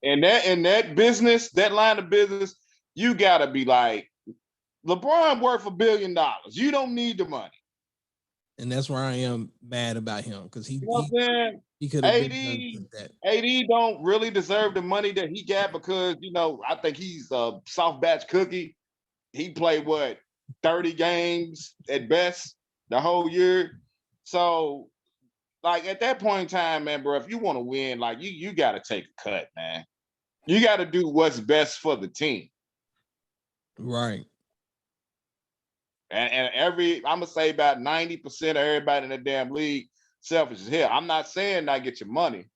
And that business, that line of business, you gotta be like, LeBron worth $1 billion. You don't need the money. And that's where I am mad about him because he could have AD, been that. AD don't really deserve the money that he got because, I think he's a soft batch cookie. He played 30 games at best the whole year. So, like at that point in time, man, bro, if you want to win, like you got to take a cut, man. You got to do what's best for the team. Right. And I'm gonna say about 90% of everybody in the damn league selfish as hell. I'm not saying not get your money.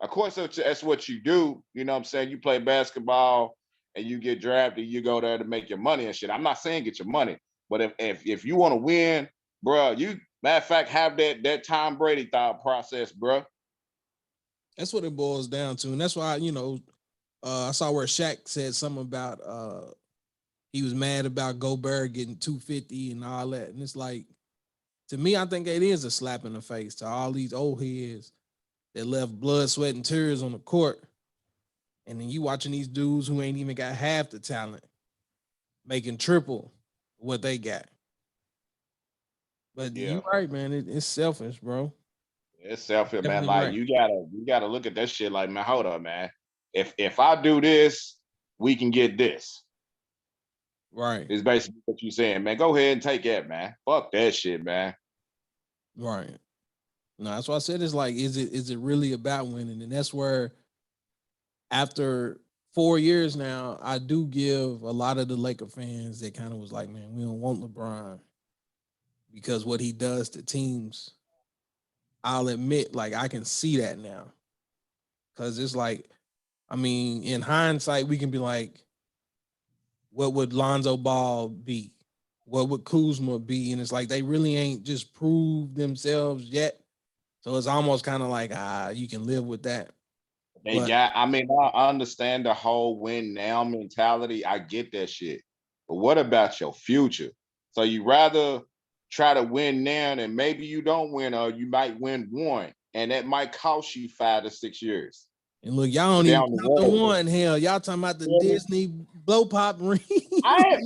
Of course, that's what you do. You know what I'm saying? You play basketball and you get drafted, you go there to make your money and shit. I'm not saying get your money, but if you want to win, bro, you matter of fact have that Tom Brady thought process, bro. That's what it boils down to, and that's why I saw where Shaq said something about he was mad about Gobert getting 250 and all that. And it's like, to me, I think it is a slap in the face to all these old heads that left blood, sweat, and tears on the court. And then you watching these dudes who ain't even got half the talent making triple what they got. But you're right, man. It's selfish, bro. It's selfish, man. Definitely Like right. you gotta look at that shit like, man, hold up, man. If I do this, we can get this. Right. It's basically what you're saying, man. Go ahead and take that, man. Fuck that shit, man. Right. No, that's why I said it's like, is it really about winning? And that's where after 4 years now, I do give a lot of the Laker fans that kind of was like, man, we don't want LeBron because what he does to teams. I'll admit, like, I can see that now. Cause it's like, I mean, in hindsight, we can be like, what would Lonzo Ball be? What would Kuzma be? And it's like they really ain't just proved themselves yet. So it's almost kind of like, you can live with that. I understand the whole win now mentality. I get that shit. But what about your future? So you rather try to win now and maybe you don't win or you might win one. And that might cost you 5 to 6 years. And look, y'all don't even count the one. Hell, y'all talking about the Disney blow pop ring. I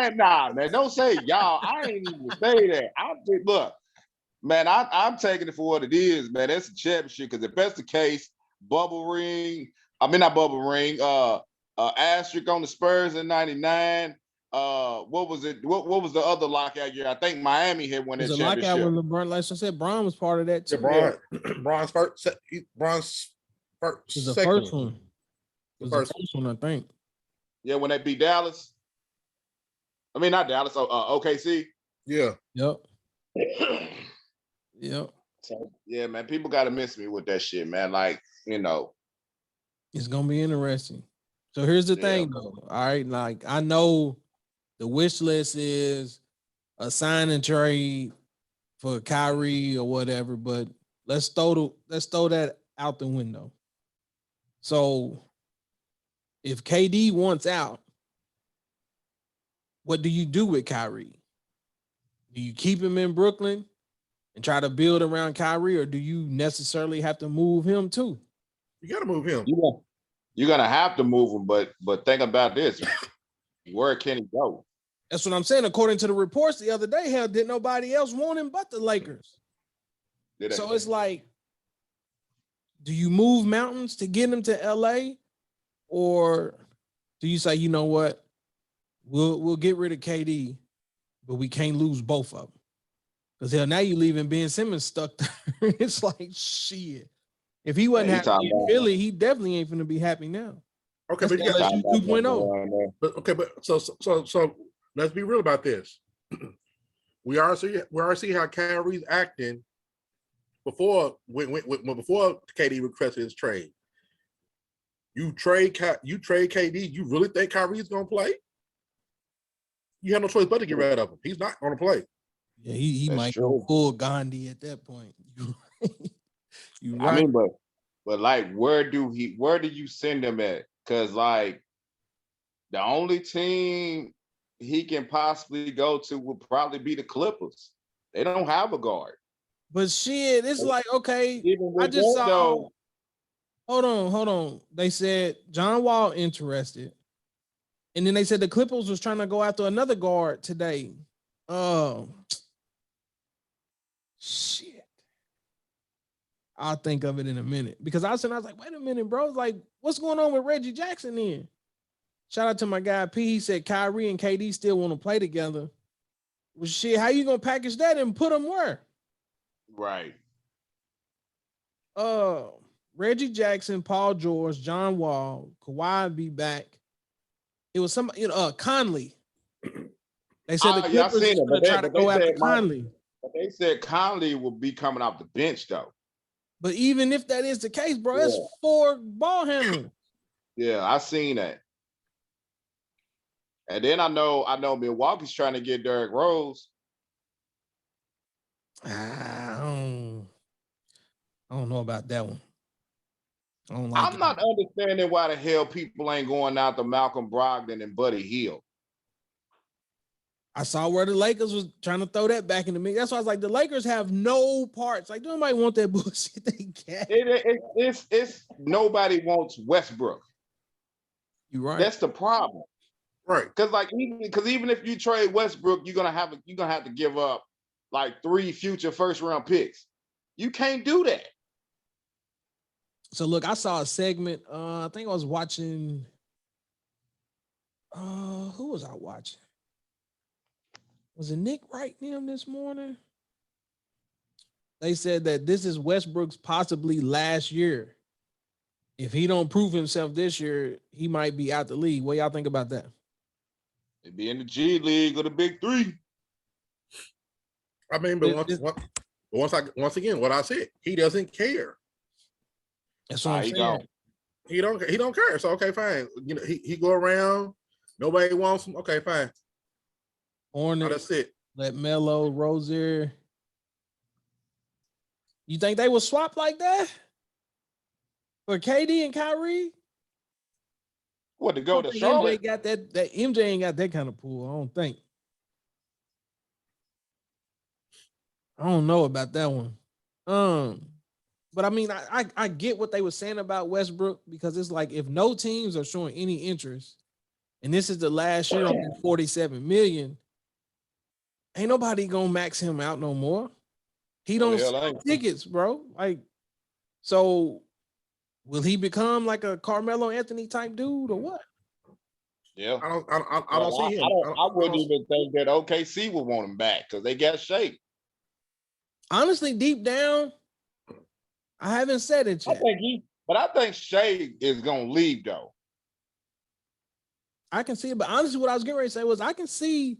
ain't nah, man. Don't say y'all. I ain't even say that. Look, man, I'm taking it for what it is, man. That's a championship. Because if that's the case, bubble ring. I mean, not bubble ring. Asterisk on the Spurs in '99. What was it? What was the other lockout year? I think Miami had won that championship. Lockout when LeBron, like I said, Bron was part of that too. Bron's first. The first one. It was the first one, I think. Yeah, when they beat Dallas. I mean, not Dallas. OKC. Yeah. Yep. Yep. So, yeah, man, people got to miss me with that shit, man. Like, it's gonna be interesting. So here's the thing, though. All right, like I know the wish list is a sign and trade for Kyrie or whatever, but let's throw that out the window. So if KD wants out, what do you do with Kyrie? Do you keep him in Brooklyn and try to build around Kyrie, or do you necessarily have to move him too? You got to move him. You're gonna have to move him, but think about this: where can he go? That's what I'm saying. According to the reports the other day, hell, did nobody else want him but the Lakers? So it's like, do you move mountains to get him to LA, or do you say, you know what, we'll get rid of KD, but we can't lose both of them? Because hell, now you leaving Ben Simmons stuck there. It's like, shit. If he wasn't happy in Philly, he definitely ain't finna be happy now. Okay, That's but you got LSU 2.0. But okay, but so let's be real about this. We are seeing how Kyrie's acting before before KD requested his trade. You trade KD. You really think Kyrie's gonna play? You have no choice but to get rid of him. He's not gonna play. Yeah, he might go full Gandhi at that point. You right. I mean, but like, where do you send him at? Because like, the only team he can possibly go to would probably be the Clippers. They don't have a guard. But shit, it's like, okay, Even with I just that, saw. though, Hold on. They said John Wall interested, and then they said the Clippers was trying to go after another guard today. Oh, shit. I'll think of it in a minute because I was like, wait a minute, bro. Like, what's going on with Reggie Jackson then? Shout out to my guy P. He said Kyrie and KD still want to play together. Well, shit, how you gonna package that and put them where? right? Reggie Jackson, Paul George, John Wall, Kawhi be back. It was somebody, Conley. They said the Clippers is going to try to go after Conley. But they said Conley will be coming off the bench though. But even if that is the case, bro, it's 4 ball handlers. Yeah, I seen that. And then I know Milwaukee's trying to get Derrick Rose. I don't know about that one. I'm not understanding why the hell people ain't going out to Malcolm Brogdon and Buddy Hield. I saw where the Lakers was trying to throw that back in the mix. That's why I was like, the Lakers have no parts. Like, nobody want that bullshit they get. It's nobody wants Westbrook. You right. That's the problem. Right. Because even if you trade Westbrook, you're gonna have to give up like 3 future first round picks. You can't do that. So look, I saw a segment. I think I was watching. Who was I watching? Was it Nick Wright them this morning? They said that this is Westbrook's possibly last year. If he don't prove himself this year, he might be out the league. What y'all think about that? He'd be in the G League or the Big Three. I mean, but once again, what I said, he doesn't care. That's what I'm saying. He don't care. So okay, fine. You know, he go around. Nobody wants him. Okay, fine. Hornets. That's it. Let Melo, Rozier. You think they will swap like that for KD and Kyrie? What, to go to Charlotte? MJ got that MJ ain't got that kind of pool. I don't think. I don't know about that one. But I mean, I get what they were saying about Westbrook because it's like if no teams are showing any interest, and this is the last year on that $47 million, ain't nobody gonna max him out no more. He don't sell tickets, bro. Like, so will he become like a Carmelo Anthony type dude or what? Yeah, I don't see him. I wouldn't even think that OKC would want him back because they got Shea. Honestly, deep down, I haven't said it yet. I think Shea is gonna leave though. I can see it, but honestly, what I was getting ready to say was I can see.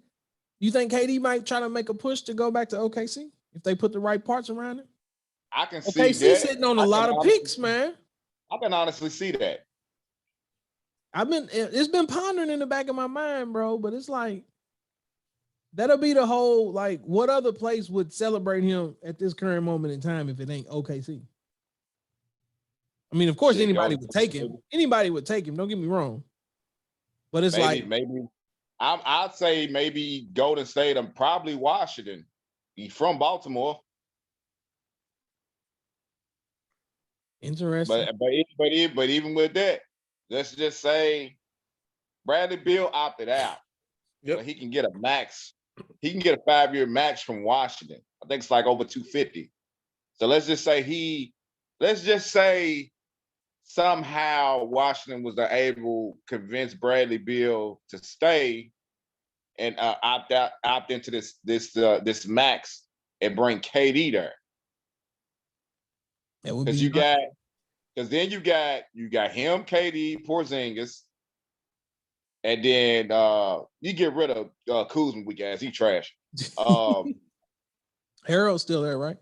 You think KD might try to make a push to go back to OKC if they put the right parts around it? I can see OKC that. Sitting on a lot of picks, man. I can honestly see that. It's been pondering in the back of my mind, bro. But it's like that'll be the whole like, what other place would celebrate him at this current moment in time if it ain't OKC? I mean, of course, anybody would take him. Anybody would take him. Don't get me wrong. But it's maybe I'd say maybe Golden State and probably Washington. He's from Baltimore. Interesting. But even with that, let's just say Bradley Beal opted out. Yep. So he can get a max. He can get a 5-year max from Washington. I think it's like over 250. So let's just say somehow Washington was able to convince Bradley Beal to stay and opt into this max and bring KD there. That would be Because you got Because then you got him, KD, Porzingis, and then you get rid of Kuzma weak ass. He trash. Harold's still there, right?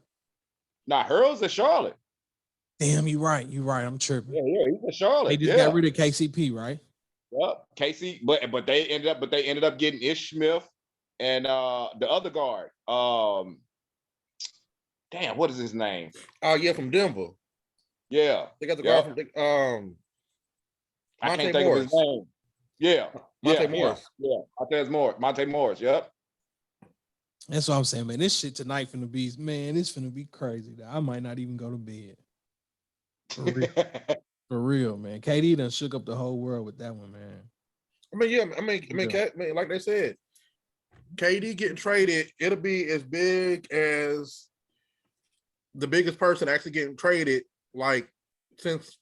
Nah, Hurl's at Charlotte. Damn, you right. I'm tripping. Yeah, he's at Charlotte. They just got rid of KCP, right? Yep, Casey, but they ended up getting Ish Smith and the other guard. Damn, what is his name? Oh yeah, from Denver. Yeah, They got the guard from I can't Monte think of his name. Yeah, Monte Morris. Yeah, Monte Morris. Yep. That's what I'm saying, man. This shit tonight finna be, man, it's finna be crazy. I might not even go to bed. For real, man. KD done shook up the whole world with that one, man. I mean, like they said, KD getting traded, it'll be as big as the biggest person actually getting traded, like since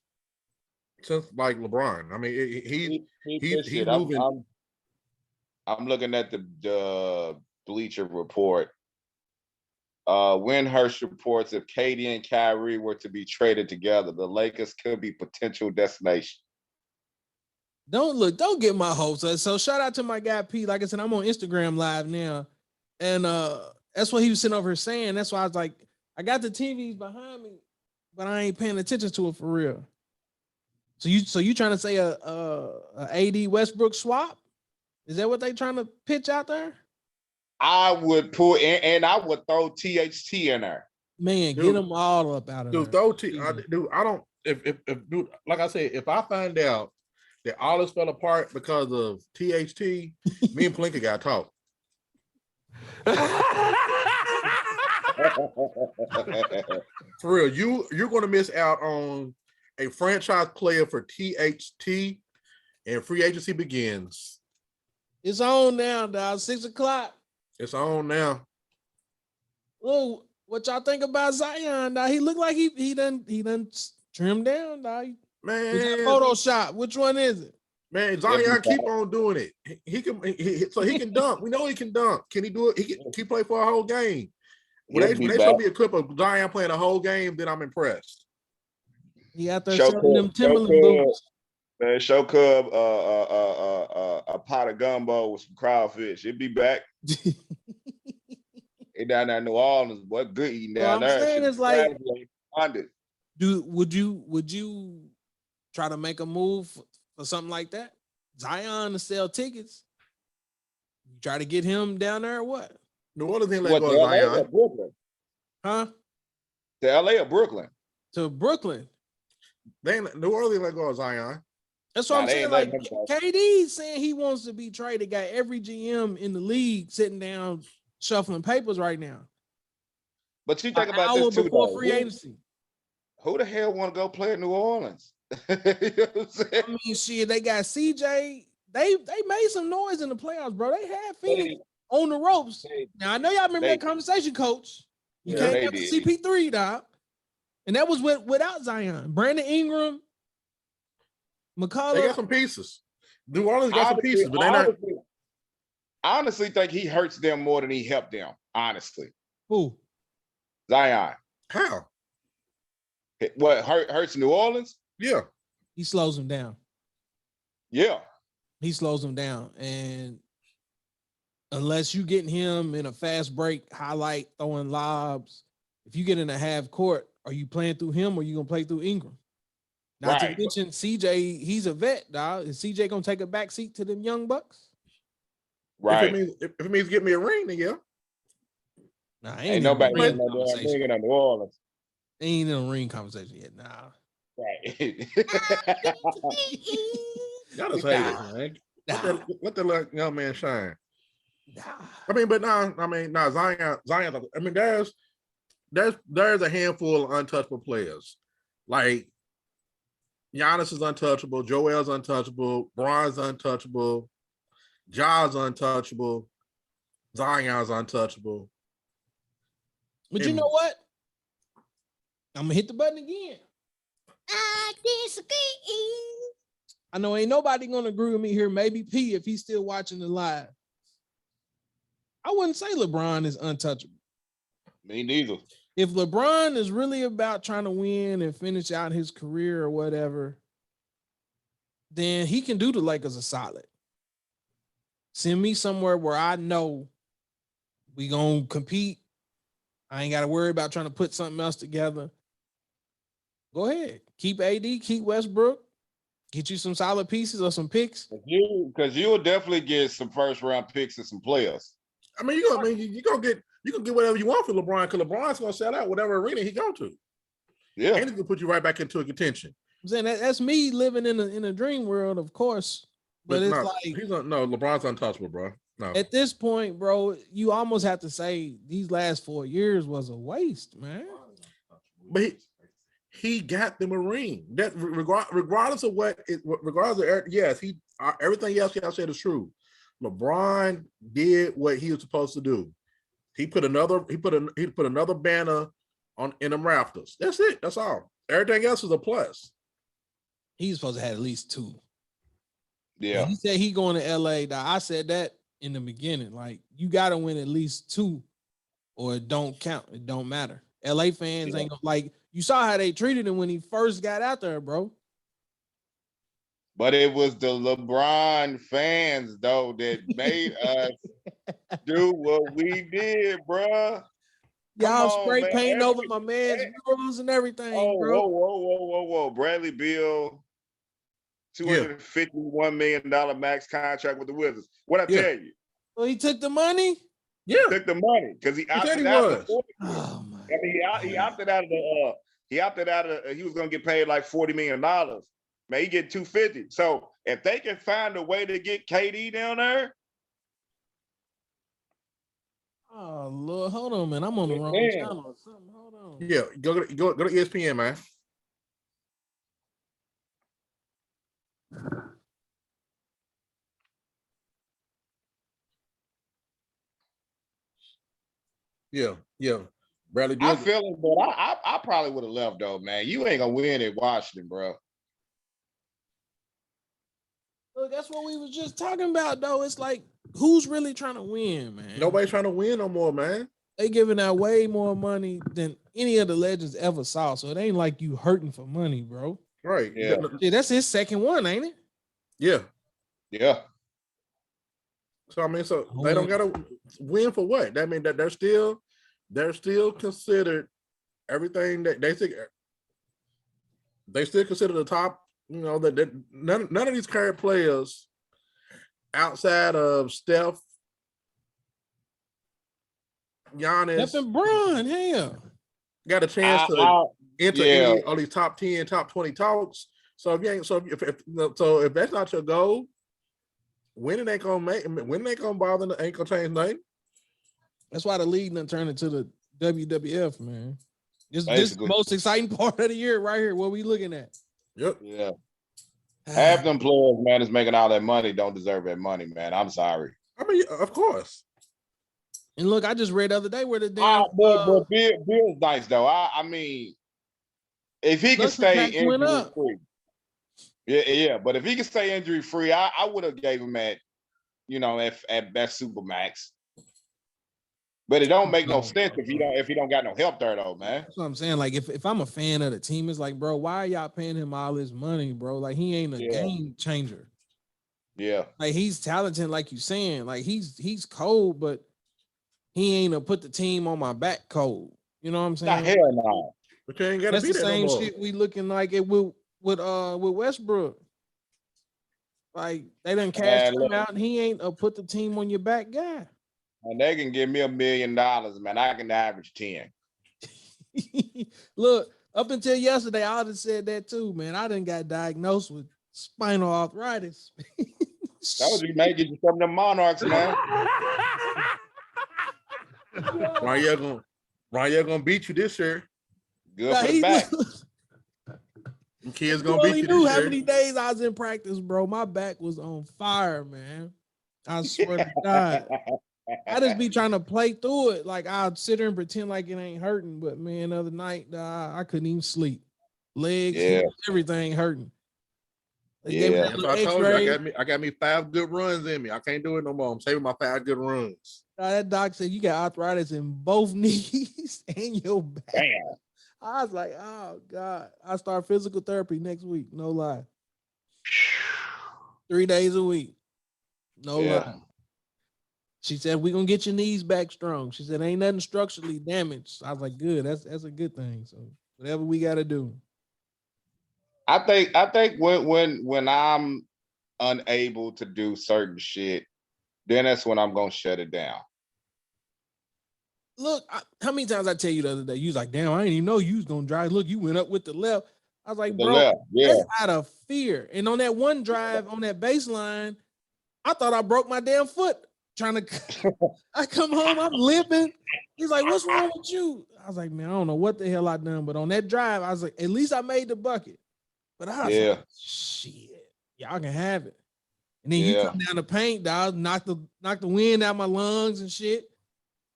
like LeBron. I mean, he's moving. I'm looking at the Bleacher Report. Windhurst reports if KD and Kyrie were to be traded together, the Lakers could be potential destination. Don't get my hopes up. So shout out to my guy P. Like I said, I'm on Instagram Live now, and that's what he was sitting over here saying. That's why I was like, I got the TVs behind me, but I ain't paying attention to it for real. So you trying to say a AD Westbrook swap? Is that what they trying to pitch out there? I would put and I would throw THT in there. Man, get them all up out of there. Throw I don't. If dude, like I said, if I find out that all this fell apart because of THT, me and Plinka got talk. For real, you're going to miss out on a franchise player for THT, and free agency begins. It's on now, dog. 6:00. It's on now. Well, what y'all think about Zion? Dog? He looked like he done trimmed down, dog. Man, Photoshop. Which one is it? Man, Zion keep on doing it. He can dunk. We know he can dunk. Can he do it? He play for a whole game. When they show me a clip of Zion playing a whole game, then I'm impressed. He out there selling them Timberland boots. Man, show Cub a pot of gumbo with some crawfish. He'll be back. He down there in New Orleans, boy, good eating down there. I'm saying is like, would you try to make a move for something like that? Zion to sell tickets. You try to get him down there or what? New Orleans ain't let go of Zion. Brooklyn? Huh? To LA or Brooklyn? To Brooklyn. New Orleans let go of Zion. That's what I'm saying. Like KD saying he wants to be traded. Got every GM in the league sitting down shuffling papers right now. But you think about this too, before free agency. Who the hell want to go play in New Orleans? You know what I'm saying? I mean, shit, they got CJ. They made some noise in the playoffs, bro. They had Phoenix on the ropes. Now I know y'all remember that conversation, Coach. You can't get the CP3, dog. And that was without Zion. Brandon Ingram, McCullough. They got some pieces. New Orleans got some pieces, but they're not. I honestly think he hurts them more than he helped them. Honestly. Who? Zion. How? What hurts New Orleans? Yeah. He slows them down. Yeah. He slows them down. And unless you getting him in a fast break, highlight, throwing lobs, if you get in a half court, are you playing through him or you gonna play through Ingram? Not to mention CJ, he's a vet, dog. Is CJ gonna take a back seat to them young bucks? Right. If it means get me a ring, then yeah. Nah, ain't nobody in New Orleans. Ain't no ring conversation yet. Nah. Right. Gotta say this, man. Let the young man shine. Nah. I mean, Zion. I mean, there's a handful of untouchable players. Like Giannis is untouchable, Joel's untouchable, Bron's untouchable, Ja's untouchable, Zion's untouchable. But you know what? I'm gonna hit the button again. I disagree. I know ain't nobody gonna agree with me here. Maybe P if he's still watching the live. I wouldn't say LeBron is untouchable. Me neither. if LeBron is really about trying to win and finish out his career or whatever, then he can do the Lakers a solid. Send me somewhere where I know we gonna compete. I ain't got to worry about trying to put something else together. Go ahead. Keep AD, keep Westbrook, get you some solid pieces or some picks. Because you'll definitely get some first round picks and some players. I mean, you gonna get whatever you want for LeBron, because LeBron's gonna sell out whatever arena he go to. Yeah. And he's gonna put you right back into a contention. I'm saying that's me living in a dream world, of course. But it's LeBron's untouchable, bro. No. At this point, bro, you almost have to say these last 4 years was a waste, man. But he got them a ring. That regardless of everything else y'all said is true. LeBron did what he was supposed to do. He put another banner in them rafters. That's it. That's all. Everything else is a plus. He's supposed to have at least 2. Yeah. And he said he going to LA. I said that in the beginning. Like, you got to win at least 2 or it don't count. It don't matter. LA fans ain't gonna, like, you saw how they treated him when he first got out there, bro. But it was the LeBron fans, though, that made us do what we did, bro. Y'all spray paint over my man's murals and everything, bro. Whoa. Bradley Beal, $251 million max contract with the Wizards. What I tell you? So he took the money? Yeah. He took the money because he opted out. Oh my! I mean, he opted out of the. He opted out of. He was going to get paid like $40 million. Man, he get 250. So if they can find a way to get KD down there. Oh Lord, hold on, man. I'm on the wrong channel or something. Hold on. Yeah, go to ESPN, man. Yeah. Bradley Beal. I feel it, but I probably would have left though, man. You ain't gonna win at Washington, bro. Look, that's what we was just talking about, though. It's like, who's really trying to win, man? Nobody's trying to win no more, man. They giving out way more money than any of the legends ever saw. So it ain't like you hurting for money, bro. Right. Yeah. That's his second one, ain't it? Yeah. Yeah. So I mean, they don't gotta win for what? That means that they're still considered everything that they think. They still consider the top. You know that none of these current players outside of Steph, Giannis, Steph and Bron, hell, got a chance to enter all these top 10, top 20 talks. So if that's not your goal, winning ain't gonna bother, ain't gonna change nothing. That's why the league done turned into the WWF, man. This is the most exciting part of the year right here. What we looking at? Yep. Yeah. Half them players, man, is making all that money, don't deserve that money, man. I'm sorry. I mean, of course. And look, I just read the other day where the damn but Bill's nice though. I mean, if he can stay injury free, yeah. But if he can stay injury free, I would have gave him at best Supermax. But it don't make no sense if he don't got no help there though, man. That's what I'm saying. Like if I'm a fan of the team, it's like, bro, why are y'all paying him all this money, bro? Like he ain't a game changer. Yeah. Like he's talented, like you saying. Like he's cold, but he ain't a put the team on my back cold. You know what I'm saying? Hell no. But you ain't gotta That's be the same no shit we looking like it with Westbrook. Like they done cashed him out, and he ain't a put the team on your back guy. And they can give me $1 million, man. I can average 10. Look, up until yesterday, I would have said that too, man. I done got diagnosed with spinal arthritis. That was you making you some of them Monarchs, man. Ryan gonna beat you this year. Good for the back. Kids gonna beat you this year. How many days I was in practice, bro? My back was on fire, man. I swear to God. I just be trying to play through it. Like I'd sit there and pretend like it ain't hurting, but man, the other night I couldn't even sleep. Legs, everything hurting. I told you I got me 5 good runs in me. I can't do it no more. I'm saving my 5 good runs. That doc said you got arthritis in both knees and your back. Damn. I was like, oh God. I start physical therapy next week. No lie. 3 days a week. No Yeah. lie. She said, we're gonna get your knees back strong. She said, ain't nothing structurally damaged. I was like, good. That's a good thing. So whatever we gotta do. I think when I'm unable to do certain shit, then that's when I'm gonna shut it down. Look, how many times I tell you the other day, you was like, damn, I didn't even know you was gonna drive. Look, you went up with the left. I was like, The bro, left, yeah. that's out of fear. And on that one drive on that baseline, I thought I broke my damn foot trying to. I come home, I'm limping. He's like, what's wrong with you? I was like, man, I don't know what the hell I done. But on that drive, I was like, at least I made the bucket. But I was Yeah. like, shit, y'all can have it. And then you Yeah. come down the paint, dog, knock the wind out my lungs and shit.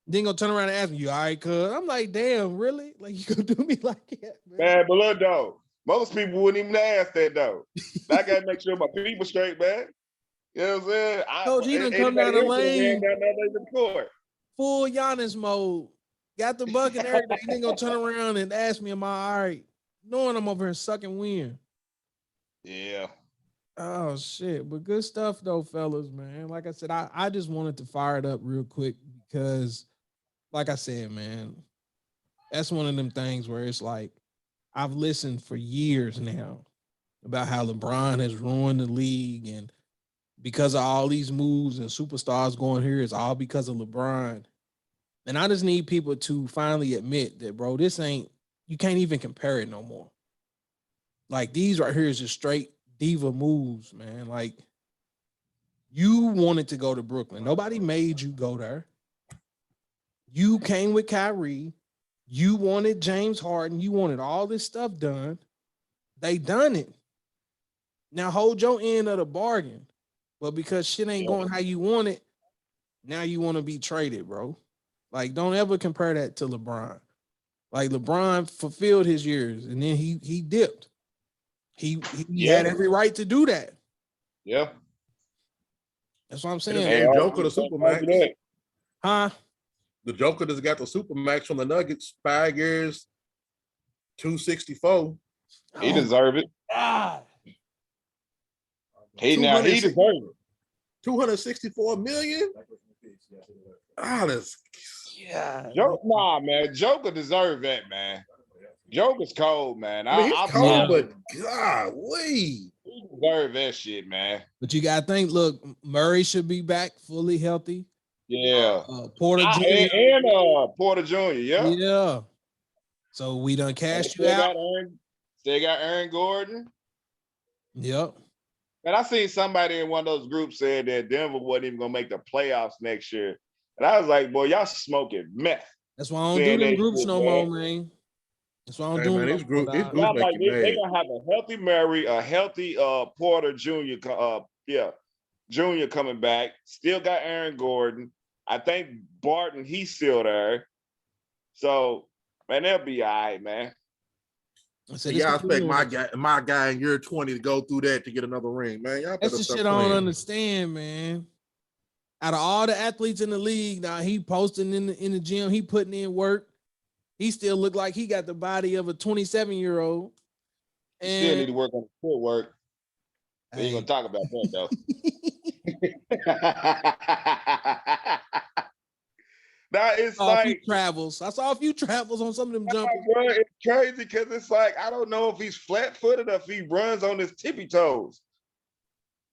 Then gonna turn around and ask me, you all right, cuz? I'm like, damn, really? Like, you gonna do me like that, man? Man, but look though, most people wouldn't even ask that though. I gotta make sure my people straight, man. You know what I'm saying? Coach, he done come down the lane, the court. full Giannis mode. Got the bucket and everything. Then gonna turn around and ask me, am I all right? Knowing I'm over here sucking wind. Yeah. Oh shit. But good stuff though, fellas, man. Like I said, I just wanted to fire it up real quick because, like I said, man, that's one of them things where it's like I've listened for years now about how LeBron has ruined the league, and because of all these moves and superstars going here, it's all because of LeBron. And I just need people to finally admit that, bro, this ain't, you can't even compare it no more. Like these right here is just straight diva moves, man. Like you wanted to go to Brooklyn. Nobody made you go there. You came with Kyrie. You wanted James Harden. You wanted all this stuff done. They done it. Now hold your end of the bargain. But because shit ain't going how you want it, now you want to be traded, bro. Like, don't ever compare that to LeBron. Like LeBron fulfilled his years and then he dipped. He had every right to do that. Yeah. That's what I'm And saying. Joker the Supermax. Huh? The Joker just got the Supermax from the Nuggets, 5 years, 264. He deserve it. God. He deserve it. 264 million? That's Nah, man. Joker deserve that, man. Joker's cold, man. I mean, he's cold, but golly. He deserve that shit, man. But you gotta think, look, Murray should be back fully healthy. Yeah. Porter Jr. And Porter Jr., yeah. Yeah. So we done cashed you out. They got Aaron Gordon. Yep. And I seen somebody in one of those groups said that Denver wasn't even gonna make the playoffs next year. And I was like, boy, y'all smoking meth. That's why I don't do them groups no more, man. That's why I don't do them. These groups make you they mad. gonna have a healthy Murray, a healthy Porter Jr. Jr. coming back. Still got Aaron Gordon. I think Barton, he's still there. So, man, they'll be all right, man. So y'all expect my guy in year 20 to go through that to get another ring, man. Y'all that's the shit I don't understand, man. Out of all the athletes in the league, now he posting in the gym, he putting in work. He still look like he got the body of a 27-year-old. And still need to work on the footwork. We ain't gonna talk about that though. Now it's like travels. I saw a few travels on some of them jumpers. Bro, it's crazy because it's like I don't know if he's flat-footed or if he runs on his tippy toes.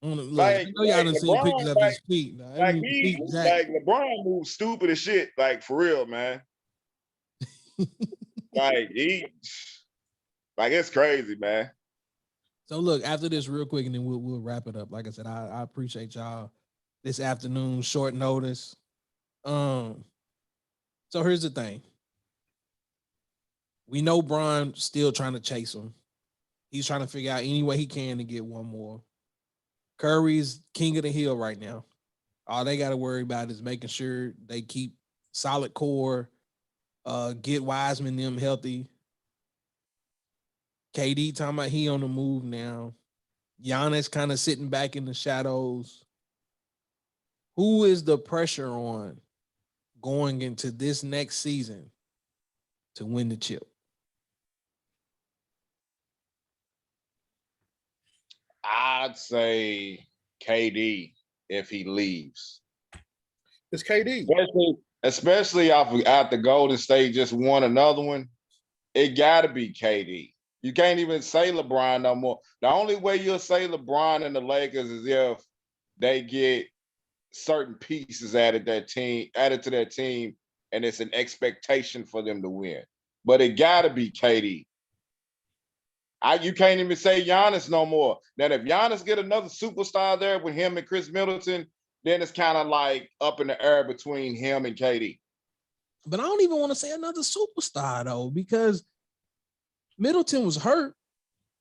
Like, I know y'all done seen pictures of his feet. Like LeBron moves stupid as shit. Like for real, man. Like it's crazy, man. So look, after this, real quick, and then we'll wrap it up. Like I said, I appreciate y'all this afternoon, short notice. So here's the thing. We know Bron still trying to chase him. He's trying to figure out any way he can to get one more. Curry's king of the hill right now. All they got to worry about is making sure they keep solid core, get Wiseman them healthy. KD talking about he on the move now. Giannis kind of sitting back in the shadows. Who is the pressure on going into this next season to win the chip? I'd say KD if he leaves. It's KD. Especially after Golden State just won another one. It got to be KD. You can't even say LeBron no more. The only way you'll say LeBron and the Lakers is if they get certain pieces added to their team, and it's an expectation for them to win. But it got to be KD. You can't even say Giannis no more. Now, if Giannis get another superstar there with him and Chris Middleton, then it's kind of like up in the air between him and KD. But I don't even want to say another superstar though, because Middleton was hurt.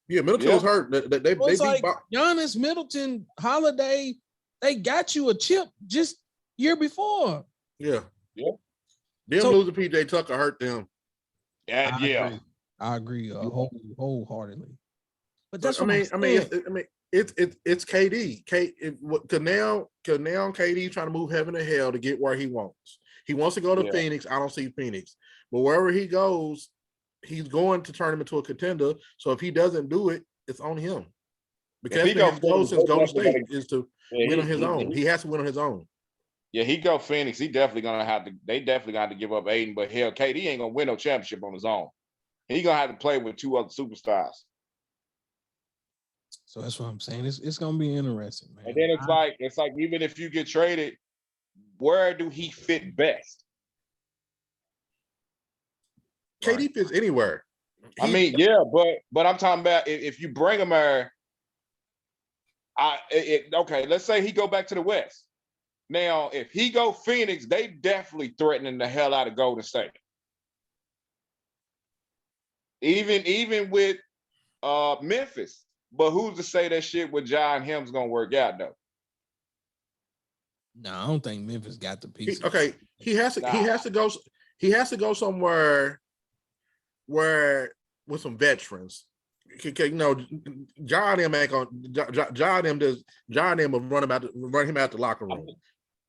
Yeah, Middleton was hurt. They like Giannis, Middleton, Holiday, they got you a chip just year before. Yeah. Them losing PJ Tucker hurt them. I agree wholeheartedly. But that's it's KD. Cause now KD trying to move heaven to hell to get where he wants. He wants to go to Phoenix. I don't see Phoenix, but wherever he goes, he's going to turn him into a contender. So if he doesn't do it, it's on him. Because his goal since Golden State is to win on his own. He has to win on his own. Yeah, he go Phoenix. They definitely gonna have to give up Aiden, but hell, KD ain't gonna win no championship on his own. He gonna have to play with two other superstars. So that's what I'm saying. It's gonna be interesting, man. And then it's like even if you get traded, where do he fit best? KD fits anywhere. But I'm talking about if you bring him there. Okay, let's say he go back to the West. Now, if he go Phoenix, they definitely threatening the hell out of Golden State. Even with Memphis. But who's to say that shit with John Him's gonna work out though? No, I don't think Memphis got the pieces. He has to go somewhere where with some veterans. John M ain't gonna John M will run him out the locker room.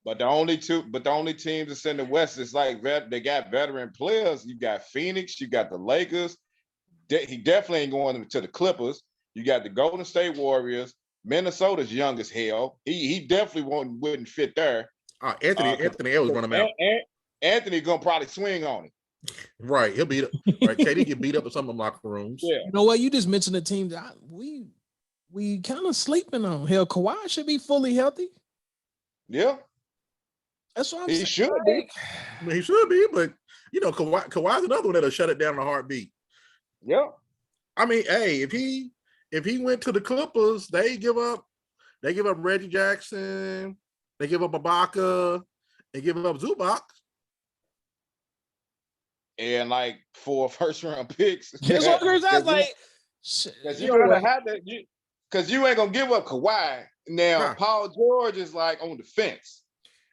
But the only teams that's in the West is like they got veteran players. You got Phoenix, you got the Lakers. He definitely ain't going to the Clippers. You got the Golden State Warriors. Minnesota's young as hell. He definitely wouldn't fit there. Anthony Edwards run him out. Anthony gonna probably swing on him. Right, he'll beat up. Right, KD get beat up in some of the locker rooms. Yeah. You know what? You just mentioned a team that we kind of sleeping on. Hell, Kawhi should be fully healthy. Yeah, that's what I'm saying. He should be. He should be, but Kawhi's another one that'll shut it down in a heartbeat. Yeah. I mean, hey, if he went to the Clippers, they give up Reggie Jackson, they give up Ibaka, they give up Zubac. And like 4 first-round picks. That's what I was like, because you ain't gonna give up Kawhi. Now Paul George is like on the fence.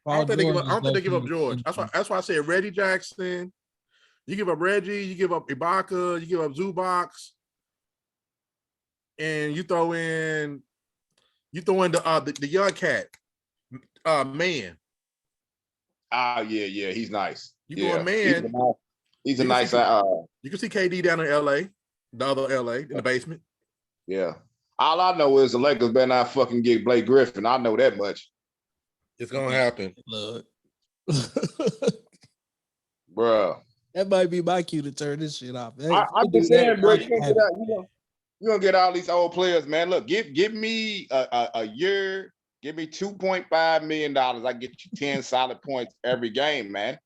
I don't think they give up George. That's why I said Reggie Jackson. You give up Reggie, you give up Ibaka, you give up Zubac, and you throw in the young cat, man. Yeah, he's nice. You go a man. He's a nice. You can see KD down in LA, the other LA in the basement. Yeah. All I know is the Lakers better not fucking get Blake Griffin. I know that much. It's gonna happen. Look. Bruh. That might be my cue to turn this shit off. I'm just saying, bro, you're gonna get all these old players, man. Look, give me a year, give me $2.5 million. I get you 10 solid points every game, man.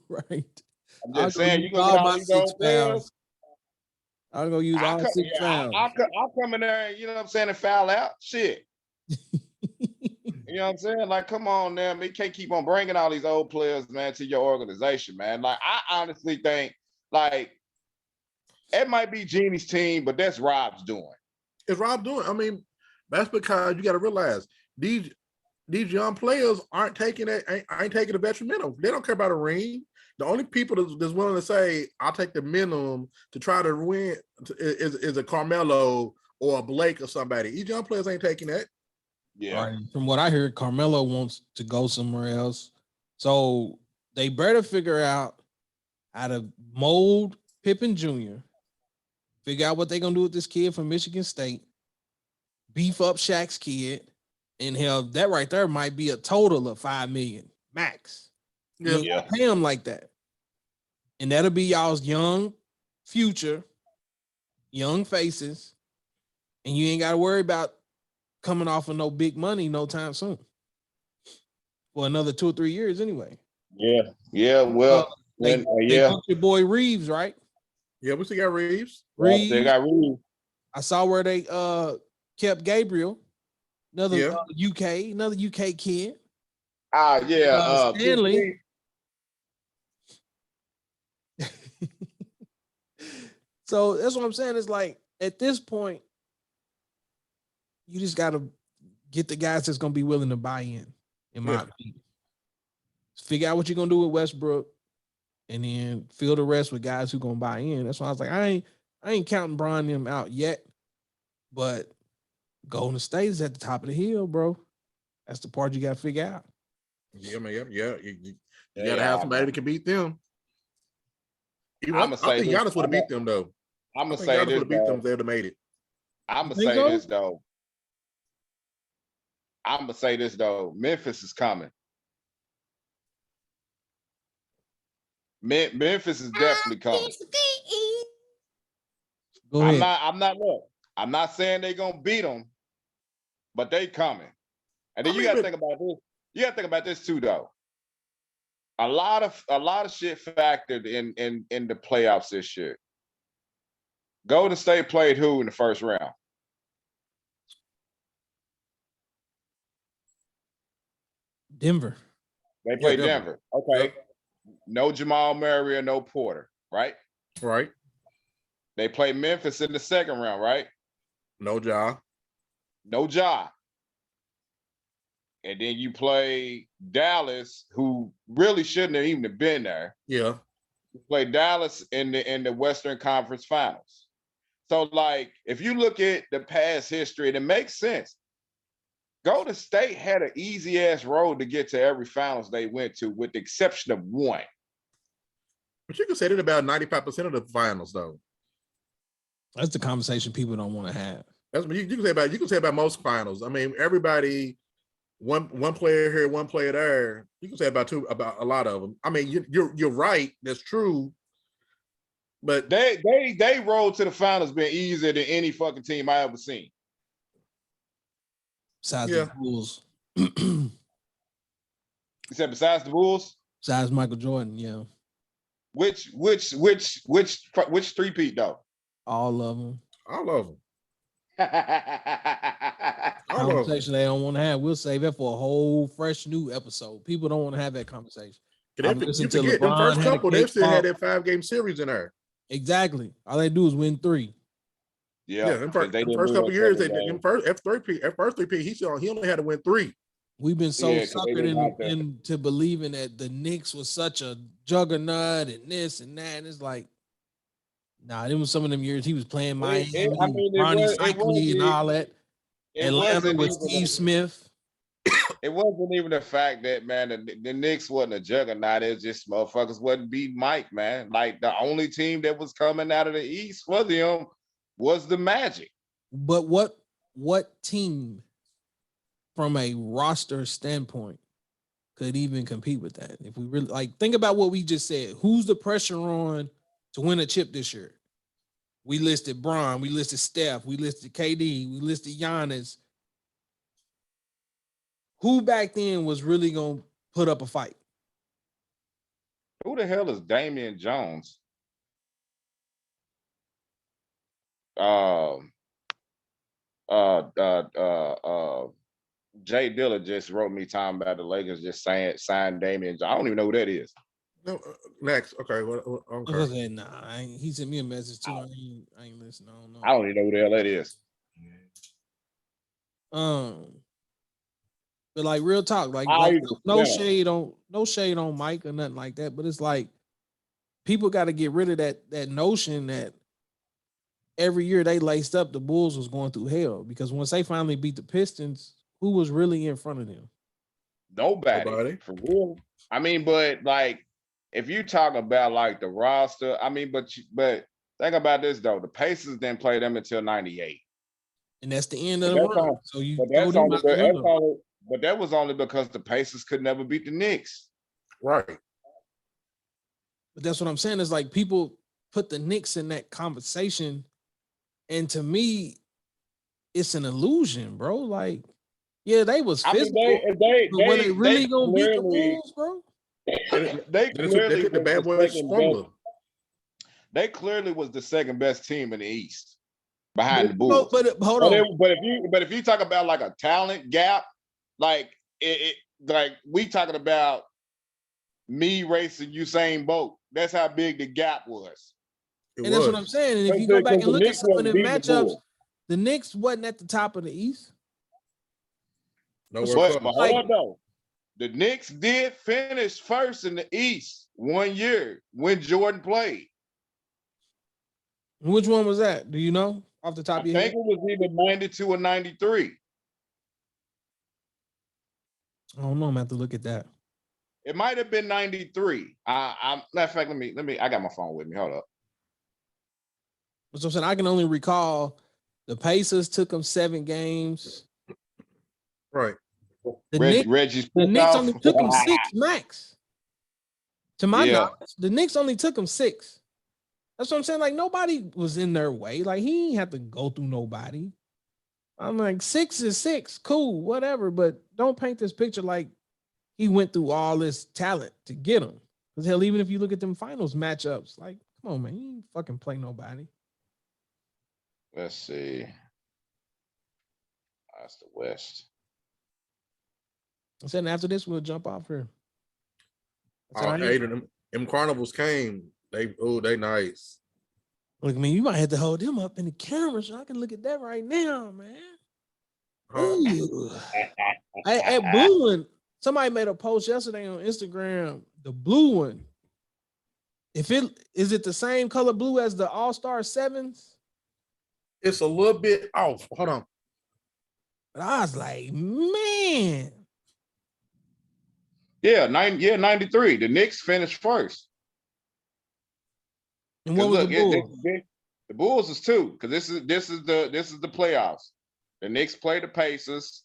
Right. I'm just saying, you're gonna get all these old players. I'm gonna use all 6 pounds. I'll come in there and, you know what I'm saying, and foul out. Shit. You know what I'm saying? Like, come on now. You can't keep on bringing all these old players, man, to your organization, man. Like, I honestly think, like, it might be Jeannie's team, but that's Rob's doing. It's Rob doing. I mean, that's because you got to realize these young players ain't taking a veteran minimum. They don't care about a ring. The only people that's willing to say, I'll take the minimum to try to win is a Carmelo or a Blake or somebody. These young players ain't taking that. Yeah. Right. From what I heard, Carmelo wants to go somewhere else. So They better figure out how to mold Pippen Jr., figure out what they're gonna do with this kid from Michigan State, beef up Shaq's kid, and hell, that right there might be a total of $5 million max. You ain't gotta pay him like that. And that'll be y'all's young future, young faces, and you ain't gotta worry about coming off of no big money no time soon. For another 2 or 3 years anyway. Yeah. Well, they booked your boy Reeves, right? Yeah, we still got Reeves. They got Reeves. I saw where they kept Gabriel, another UK kid. Stanley. So that's what I'm saying. It's like at this point, you just got to get the guys that's gonna be willing to buy in my opinion. Figure out what you're gonna do with Westbrook, and then fill the rest with guys who gonna buy in. That's why I was like, I ain't counting Bron them out yet, but Golden State is at the top of the hill, bro. That's the part you got to figure out. Yeah, man. Yeah. You got to have somebody that can beat them. I think Giannis would have beat them, though. I'm going to say this, beat them if they would have made it. I'm going to say this, though. I'm going to say this, though. Memphis is coming. Memphis is definitely coming. Go ahead. I'm not saying they're going to beat them, but they coming. And then you got to think about this. You got to think about this, too, though. A lot of shit factored in the playoffs this year. Golden State played who in the first round? Denver. They played Denver. Okay. Yep. No Jamal Murray or no Porter, right? Right. They played Memphis in the second round, right? No Ja. And then you play Dallas, who really shouldn't have even been there. Yeah. You play Dallas in the Western Conference Finals. So, like, if you look at the past history, it makes sense. Golden State had an easy-ass road to get to every finals they went to, with the exception of one. But you can say that about 95% of the finals, though. That's the conversation people don't want to have. That's what you can say about most finals. I mean, everybody, one player here, one player there. You can say about a lot of them. I mean, you're right. That's true. But they rolled to the finals been easier than any fucking team I ever seen. Besides the Bulls. You said besides the Bulls? Besides Michael Jordan, yeah. Which three-peat though? All of them. Conversation they don't want to have. We'll save that for a whole fresh new episode. People don't want to have that conversation. You forget the first couple, they still had that 5-game series in there. Exactly. All they do is win 3. Yeah. The first couple years, first three-peat, he only had to win 3. We've been so suckered into believing that the Knicks was such a juggernaut and this and that. And it's like, nah, it was some of them years he was playing Miami, Ronnie Cycli and all that. Atlanta with Steve Smith. It wasn't even the fact that, man, the Knicks wasn't a juggernaut. It was just motherfuckers wasn't beating Mike, man. Like, the only team that was coming out of the East for them was the Magic. But what team from a roster standpoint could even compete with that? If we really think about what we just said, who's the pressure on to win a chip this year? We listed Bron, we listed Steph, we listed KD, we listed Giannis. Who back then was really gonna put up a fight? Who the hell is Damian Jones? Jay Dillon just wrote me talking about the Lakers just signed Damian Jones. I don't even know who that is. No, next. Okay. Okay. Nah, he sent me a message too. I ain't listening. I don't know. I don't even know who the hell that is. But like real talk, like no shade on Mike or nothing like that. But it's like people got to get rid of that notion that every year they laced up, the Bulls was going through hell, because once they finally beat the Pistons, who was really in front of them? Nobody. For real. I mean, but like, if you talk about like the roster, I mean, but think about this though. The Pacers didn't play them until '98, and that's the end of the run. So you but throw them out the window. but that was only because the Pacers could never beat the Knicks. Right. But that's what I'm saying. Is like people put the Knicks in that conversation, and to me, it's an illusion, bro. Like, yeah, they was physical. I mean, but were they really gonna beat the Bulls, bro? They clearly took the bad boys formula. They clearly was the second best team in the East behind the Bulls. But hold on. But if you talk about like a talent gap, like like we talking about me racing Usain Bolt. That's how big the gap was. That's what I'm saying. And if you go back and look at some of the matchups, the Knicks wasn't at the top of the East. No, but hold on though. The Knicks did finish first in the East 1 year when Jordan played. Which one was that? Do you know off the top of your head? I think it was either 92 or 93. I don't know. I'm gonna have to look at that. It might have been 93. Matter of fact, let me. I got my phone with me. Hold up. So I'm saying I can only recall the Pacers took them 7 games. Right. The Knicks only took them 6 max. To my knowledge, the Knicks only took them 6. That's what I'm saying. Like nobody was in their way. Like he ain't have to go through nobody. I'm like 6 is 6, cool, whatever. But don't paint this picture like he went through all this talent to get him. Because hell, even if you look at them finals matchups, like come on, man, he ain't fucking play nobody. Let's see. That's the West. I said after this, we'll jump off here. Them carnivals came. They nice. Look, man, you might have to hold them up in the camera so I can look at that right now, man. Ooh. Hey, blue one. Somebody made a post yesterday on Instagram. The blue one. Is it the same color blue as the All-Star 7s? It's a little bit off. Hold on. But I was like, man. Yeah, 93. The Knicks finished first. And what was the Bulls? The Bulls is 2 because this is the playoffs. The Knicks played the Pacers,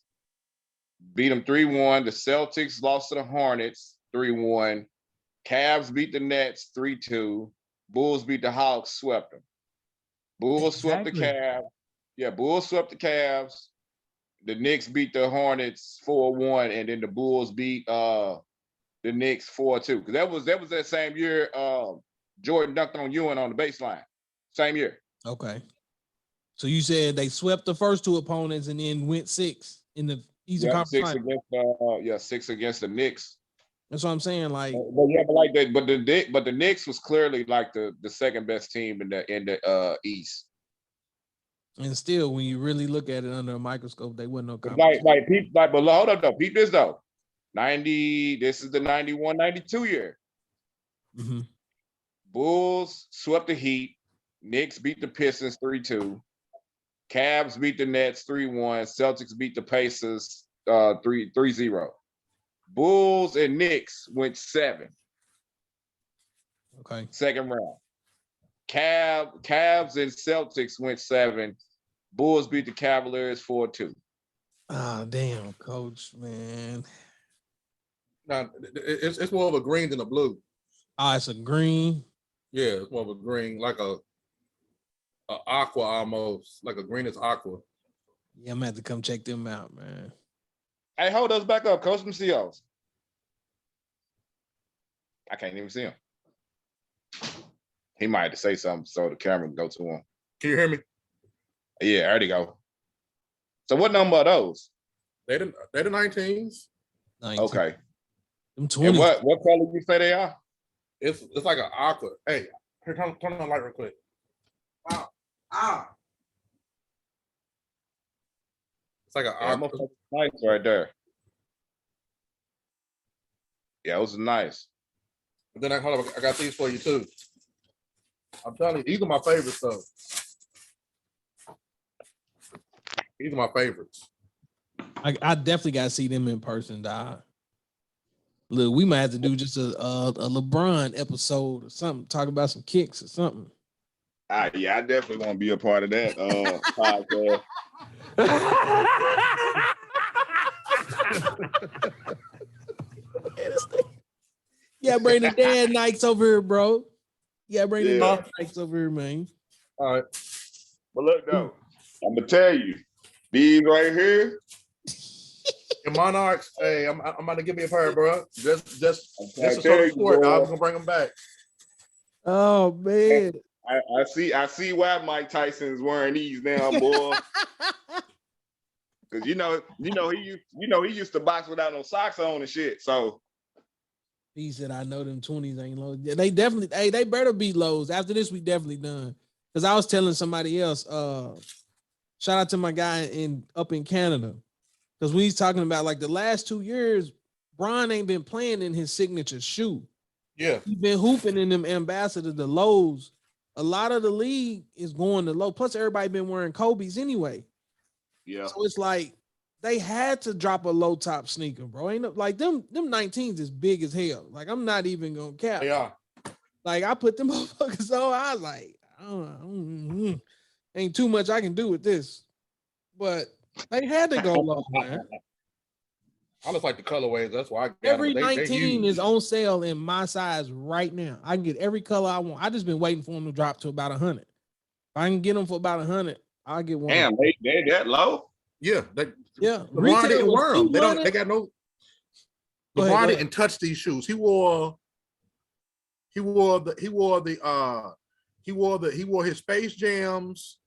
beat them 3-1. The Celtics lost to the Hornets 3-1. Cavs beat the Nets 3-2. Bulls beat the Hawks, swept them. Bulls swept the Cavs. Yeah, Bulls swept the Cavs. The Knicks beat the Hornets 4-1, and then the Bulls beat the Knicks 4-2. Because that was that same year Jordan dunked on Ewing on the baseline. Same year. Okay. So you said they swept the first 2 opponents and then went 6 in the Eastern Conference Finals. 6 against the Knicks. That's what I'm saying. Like, but the Knicks was clearly like the second best team in the East. And still, when you really look at it under a microscope, they wasn't no competition. But hold up though. Peep this though. 90. This is the 91-92 year. Mm-hmm. Bulls swept the Heat. Knicks beat the Pistons 3-2. Cavs beat the Nets 3-1. Celtics beat the Pacers 3-0. Bulls and Knicks went 7. Okay. Second round. Cavs and Celtics went 7. Bulls beat the Cavaliers 4-2. Oh, damn, coach, man. Now, it's more of a green than a blue. Oh, it's a green. Yeah, it's more of a green, like a aqua almost, like a greenish aqua. Yeah, I'm gonna have to come check them out, man. Hey, hold us back up, Coach. Let me see y'all. I can't even see him. He might have to say something so the camera can go to him. Can you hear me? Yeah, I already go. So what number are those? They're the 19s. 19. Okay. Them 20s. And what color you say they are? It's like an aqua. Hey, here, turn on the light real quick. Wow. It's like an aqua. Nice right there. Yeah, those are nice. And then I got these for you too. I'm telling you, these are my favorites though. These are my favorites. I definitely gotta see them in person, dog. Look, we might have to do just a LeBron episode or something. Talk about some kicks or something. Yeah, I definitely want to be a part of that podcast. Yeah, bring the Dan Nikes over here, bro. Yeah, bring the Yeah. Dan Nikes over here, man. All right. But look though, I'm gonna tell you, these right here. And Monarchs, hey, I'm about to give me a pair, bro. Just to tell show the you, sport. boy. I'm gonna bring them back. Oh man. I see why Mike Tyson is wearing these now, boy. Because he used to box without no socks on and shit. So He said, "I know them 20s ain't low." Yeah, they definitely, hey, they better be lows. After this, we definitely done. Because I was telling somebody else, shout out to my guy up in Canada. Because we talking about like the last 2 years, Bron ain't been playing in his signature shoe. Yeah. He's been hooping in them ambassadors, the lows. A lot of the league is going to low. Plus, everybody been wearing Kobe's anyway. yeah. So it's like they had to drop a low top sneaker, bro. Ain't no, like them 19s is big as hell. Like I'm not even gonna cap. They are. Like I put them motherfuckers on. I was like, ain't too much I can do with this. But they had to go low, man. I just like the colorways. That's why I got Every them. 19 is on sale in my size right now. I can get every color I want. I just been waiting for them to drop to about 100. If I can get them for about 100, I'll get one. Damn, they that low? Yeah. Yeah. LeBron didn't was wear them. They $200. got no. Go LeBron ahead. didn't touch these shoes. He wore his Space Jams,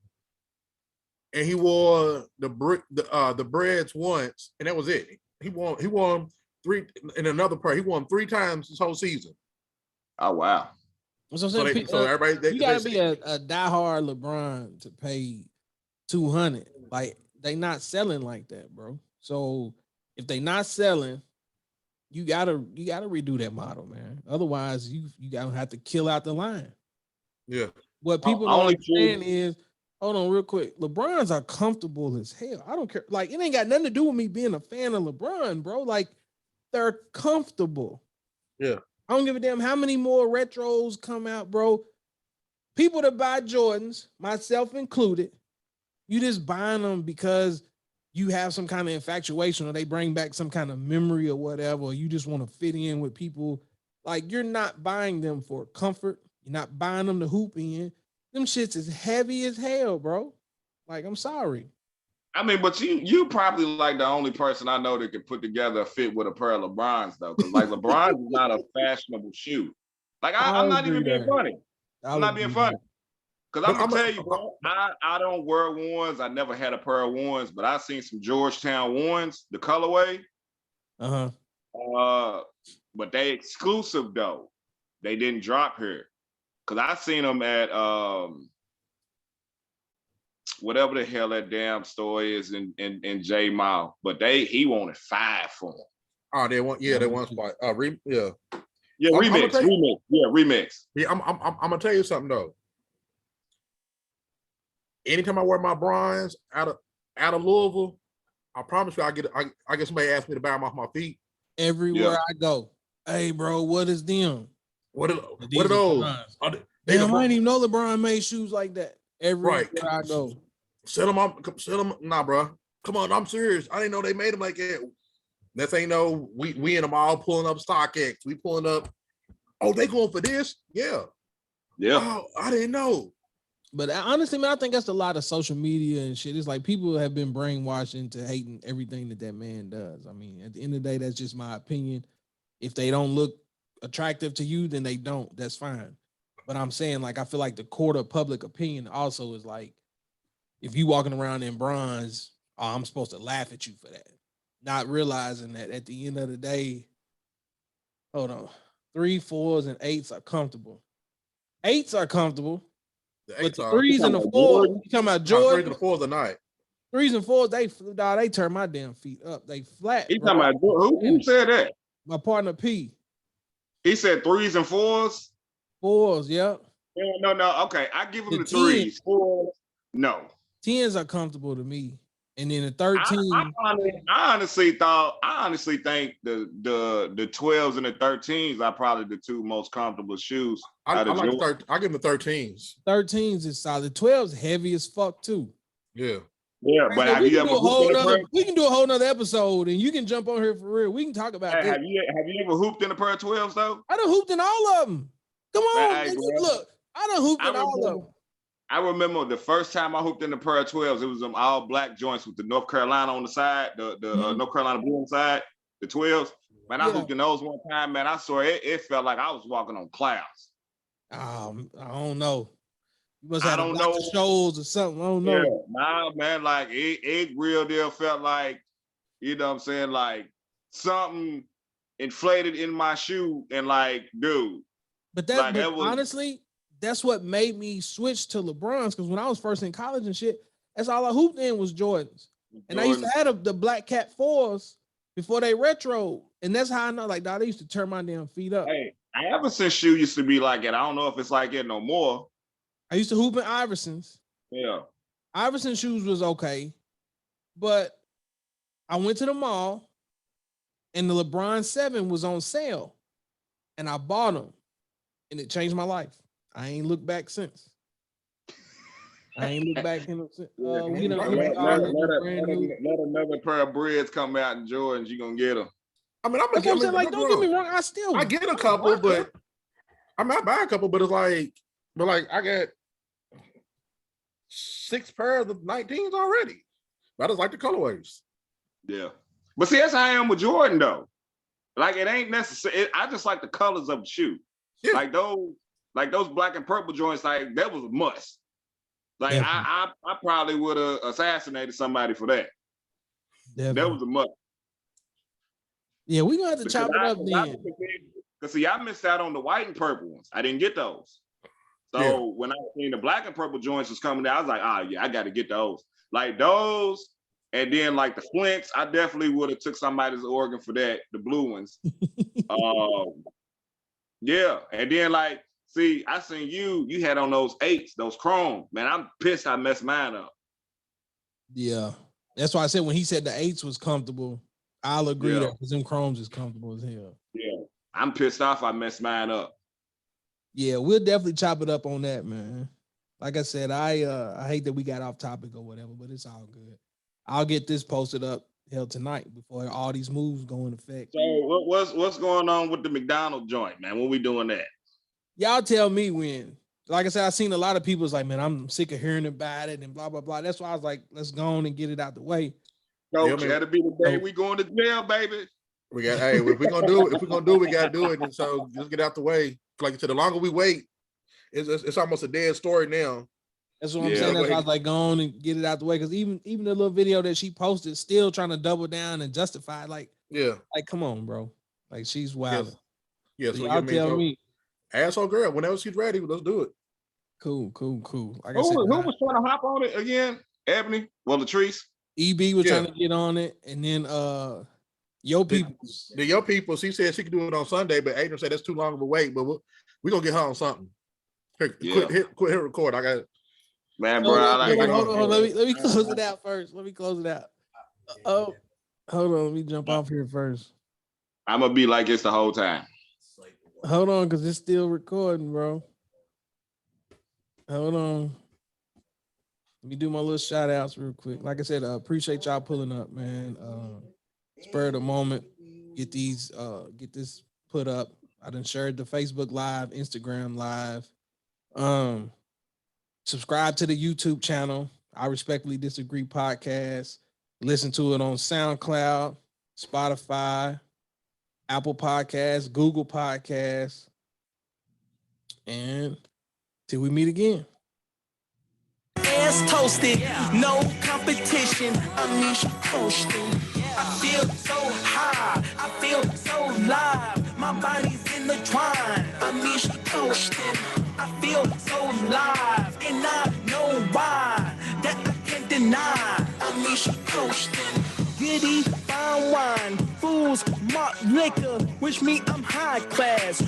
and he wore the Breads once, and that was it. He won 3 in another pair. He won 3 times this whole season. Oh wow. So, everybody, you gotta be a diehard LeBron to pay 200. Like they not selling like that, bro. So if they not selling, you gotta redo that model, man. Otherwise, you gotta have to kill out the line. Yeah. What people don't understand is, hold on, real quick. LeBrons are comfortable as hell. I don't care. Like it ain't got nothing to do with me being a fan of LeBron, bro. Like they're comfortable. Yeah. I don't give a damn how many more retros come out, bro. People that buy Jordans, myself included, you just buying them because you have some kind of infatuation or they bring back some kind of memory or whatever, or you just want to fit in with people. Like you're not buying them for comfort. You're not buying them to hoop in. Them shits is heavy as hell, bro. Like, I'm sorry. I mean, but you probably like the only person I know that can put together a fit with a pair of LeBrons though, because like LeBron is not a fashionable shoe. Like I'm not even being funny. I'm not being funny. Because I'm gonna tell you, bro, I don't wear ones. I never had a pair of ones, but I seen some Georgetown ones, the colorway. But they exclusive though. They didn't drop here. Cause I seen them at whatever the hell that damn store is in J Mall, but he wanted 5 for them. Oh, they want spot. Yeah, remix. Yeah, I'm gonna tell you something though. Anytime I wear my bronze out of Louisville, I promise you I get somebody ask me to buy them off my feet. Everywhere I go. Hey bro, what is them? What are those? Damn, I didn't even know LeBron made shoes like that. Everywhere I go. Set them. Nah, bro. Come on, I'm serious. I didn't know they made them like that. Next thing you know, we in them all pulling up StockX. We pulling up. Oh, they going for this? Yeah. Oh, I didn't know. But honestly, man, I think that's a lot of social media and shit. It's like people have been brainwashed into hating everything that man does. I mean, at the end of the day, that's just my opinion. If they don't look attractive to you, then they don't. That's fine. But I'm saying, like, I feel like the court of public opinion also is like, if you walking around in bronze, I'm supposed to laugh at you for that. Not realizing that at the end of the day, hold on, 3, 4s, and 8s are comfortable. 8s are comfortable. The 8s are 3s and the 4s. You talking about Jordan? 3s and the 4s are night. 3s and 4s, they turn my damn feet up. They flat. You talking about who said that? My partner P. He said 3s and 4s? 4s, yeah. No. Okay, I give him the 3s. 4s, no. 10s are comfortable to me. And then the 13. I honestly think the 12s and the 13s are probably the two most comfortable shoes. I give them the 13s. 13s is solid. 12s heavy as fuck too. Yeah. Yeah, but have you ever we can do a whole nother episode and you can jump on here for real. We can talk about Have you ever hooped in a pair of 12s though? I done hooped in all of them. Come on, look. I done hooped in all of them. I remember the first time I hooped in a pair of 12s, it was them all black joints with the North Carolina on the side, the North Carolina blue on the side, the 12s. Man, I hooped in those one time, man. I swear it felt like I was walking on clouds. I don't know. You must have lots of shows or something. I don't know. Yeah, nah, man, like it real deal felt like, you know what I'm saying, like something inflated in my shoe and like, dude. But honestly, that's what made me switch to LeBron's, because when I was first in college and shit, that's all I hooped in was Jordans. And I used to have the Black Cat 4s before they retro. And that's how I know, like, dog, they used to turn my damn feet up. Hey, Iverson's shoe used to be like it. I don't know if it's like it no more. I used to hoop in Iverson's. Yeah. Iverson shoes was okay. But I went to the mall and the LeBron 7 was on sale. And I bought them. And it changed my life. I ain't looked back since. Let another pair of breads come out in Jordans, you gonna get them. I mean, don't get me wrong. I get a couple, but I buy a couple, but it's like, I got 6 pairs of 19s already. But I just like the colorways. Yeah, but see, that's how I am with Jordan though. Like it ain't necessary. I just like the colors of the shoe. Yeah. Like those black and purple joints. Like that was a must. Like I probably would have assassinated somebody for that. Definitely. That was a must. Yeah, we gonna have to chop it up then. Because see, I missed out on the white and purple ones. I didn't get those. So when I seen the black and purple joints was coming out, I was like, I got to get those. Like those, and then like the Flints, I definitely would have took somebody's organ for that. The blue ones. Yeah, and then like, see, I seen you had on those 8s, those chrome. Man, I'm pissed I messed mine up. Yeah, that's why I said when he said the 8s was comfortable, I'll agree that because them chromes is comfortable as hell. Yeah, I'm pissed off I messed mine up. Yeah, we'll definitely chop it up on that, man. Like I said, I hate that we got off topic or whatever, but it's all good. I'll get this posted up tonight before all these moves go in effect. So what's going on with the McDonald's joint, man? When we doing that? Y'all tell me when. Like I said, I've seen a lot of people's like, man, I'm sick of hearing about it and blah, blah, blah. That's why I was like, let's go on and get it out the way. Coach, that'll be the day we going to jail, baby. We got, if we're gonna do it, we gotta do it. And so just get out the way. Like I said, the longer we wait, it's almost a dead story now. That's what I'm saying. That's why I was like, go on and get it out the way. Because even the little video that she posted, still trying to double down and justify. Like, come on, bro. Like she's wild. Yes. So y'all tell me. Asshole girl, whenever she's ready, let's do it. Cool. Like who was trying to hop on it again? Ebony? Well, Latrice? EB was trying to get on it, and then Yo People. The Yo People, she said she could do it on Sunday, but Adrian said that's too long of a wait. But we're gonna get her on something. Quit hit record. I got it. Man, bro, hold on. Let me close it out first. Oh, hold on. Let me jump off here first. I'm gonna be like this the whole time. Hold on, because it's still recording, bro. Hold on. Let me do my little shout outs real quick. Like I said, appreciate y'all pulling up, man. Spur of the moment. Get this put up. I done shared the Facebook Live, Instagram Live. Subscribe to the YouTube channel. I Respectfully Disagree podcast. Listen to it on SoundCloud, Spotify, Apple Podcasts, Google Podcasts. And till we meet again. Ass toasted, no competition. Unleash coasting. I feel so high, I feel so live. My body's in the twine. Unleash coasting. I feel so live, and I know why. That I can't deny. Unleash coasting. Goody, fine wine, fools, malt liquor. Wish me I'm high class.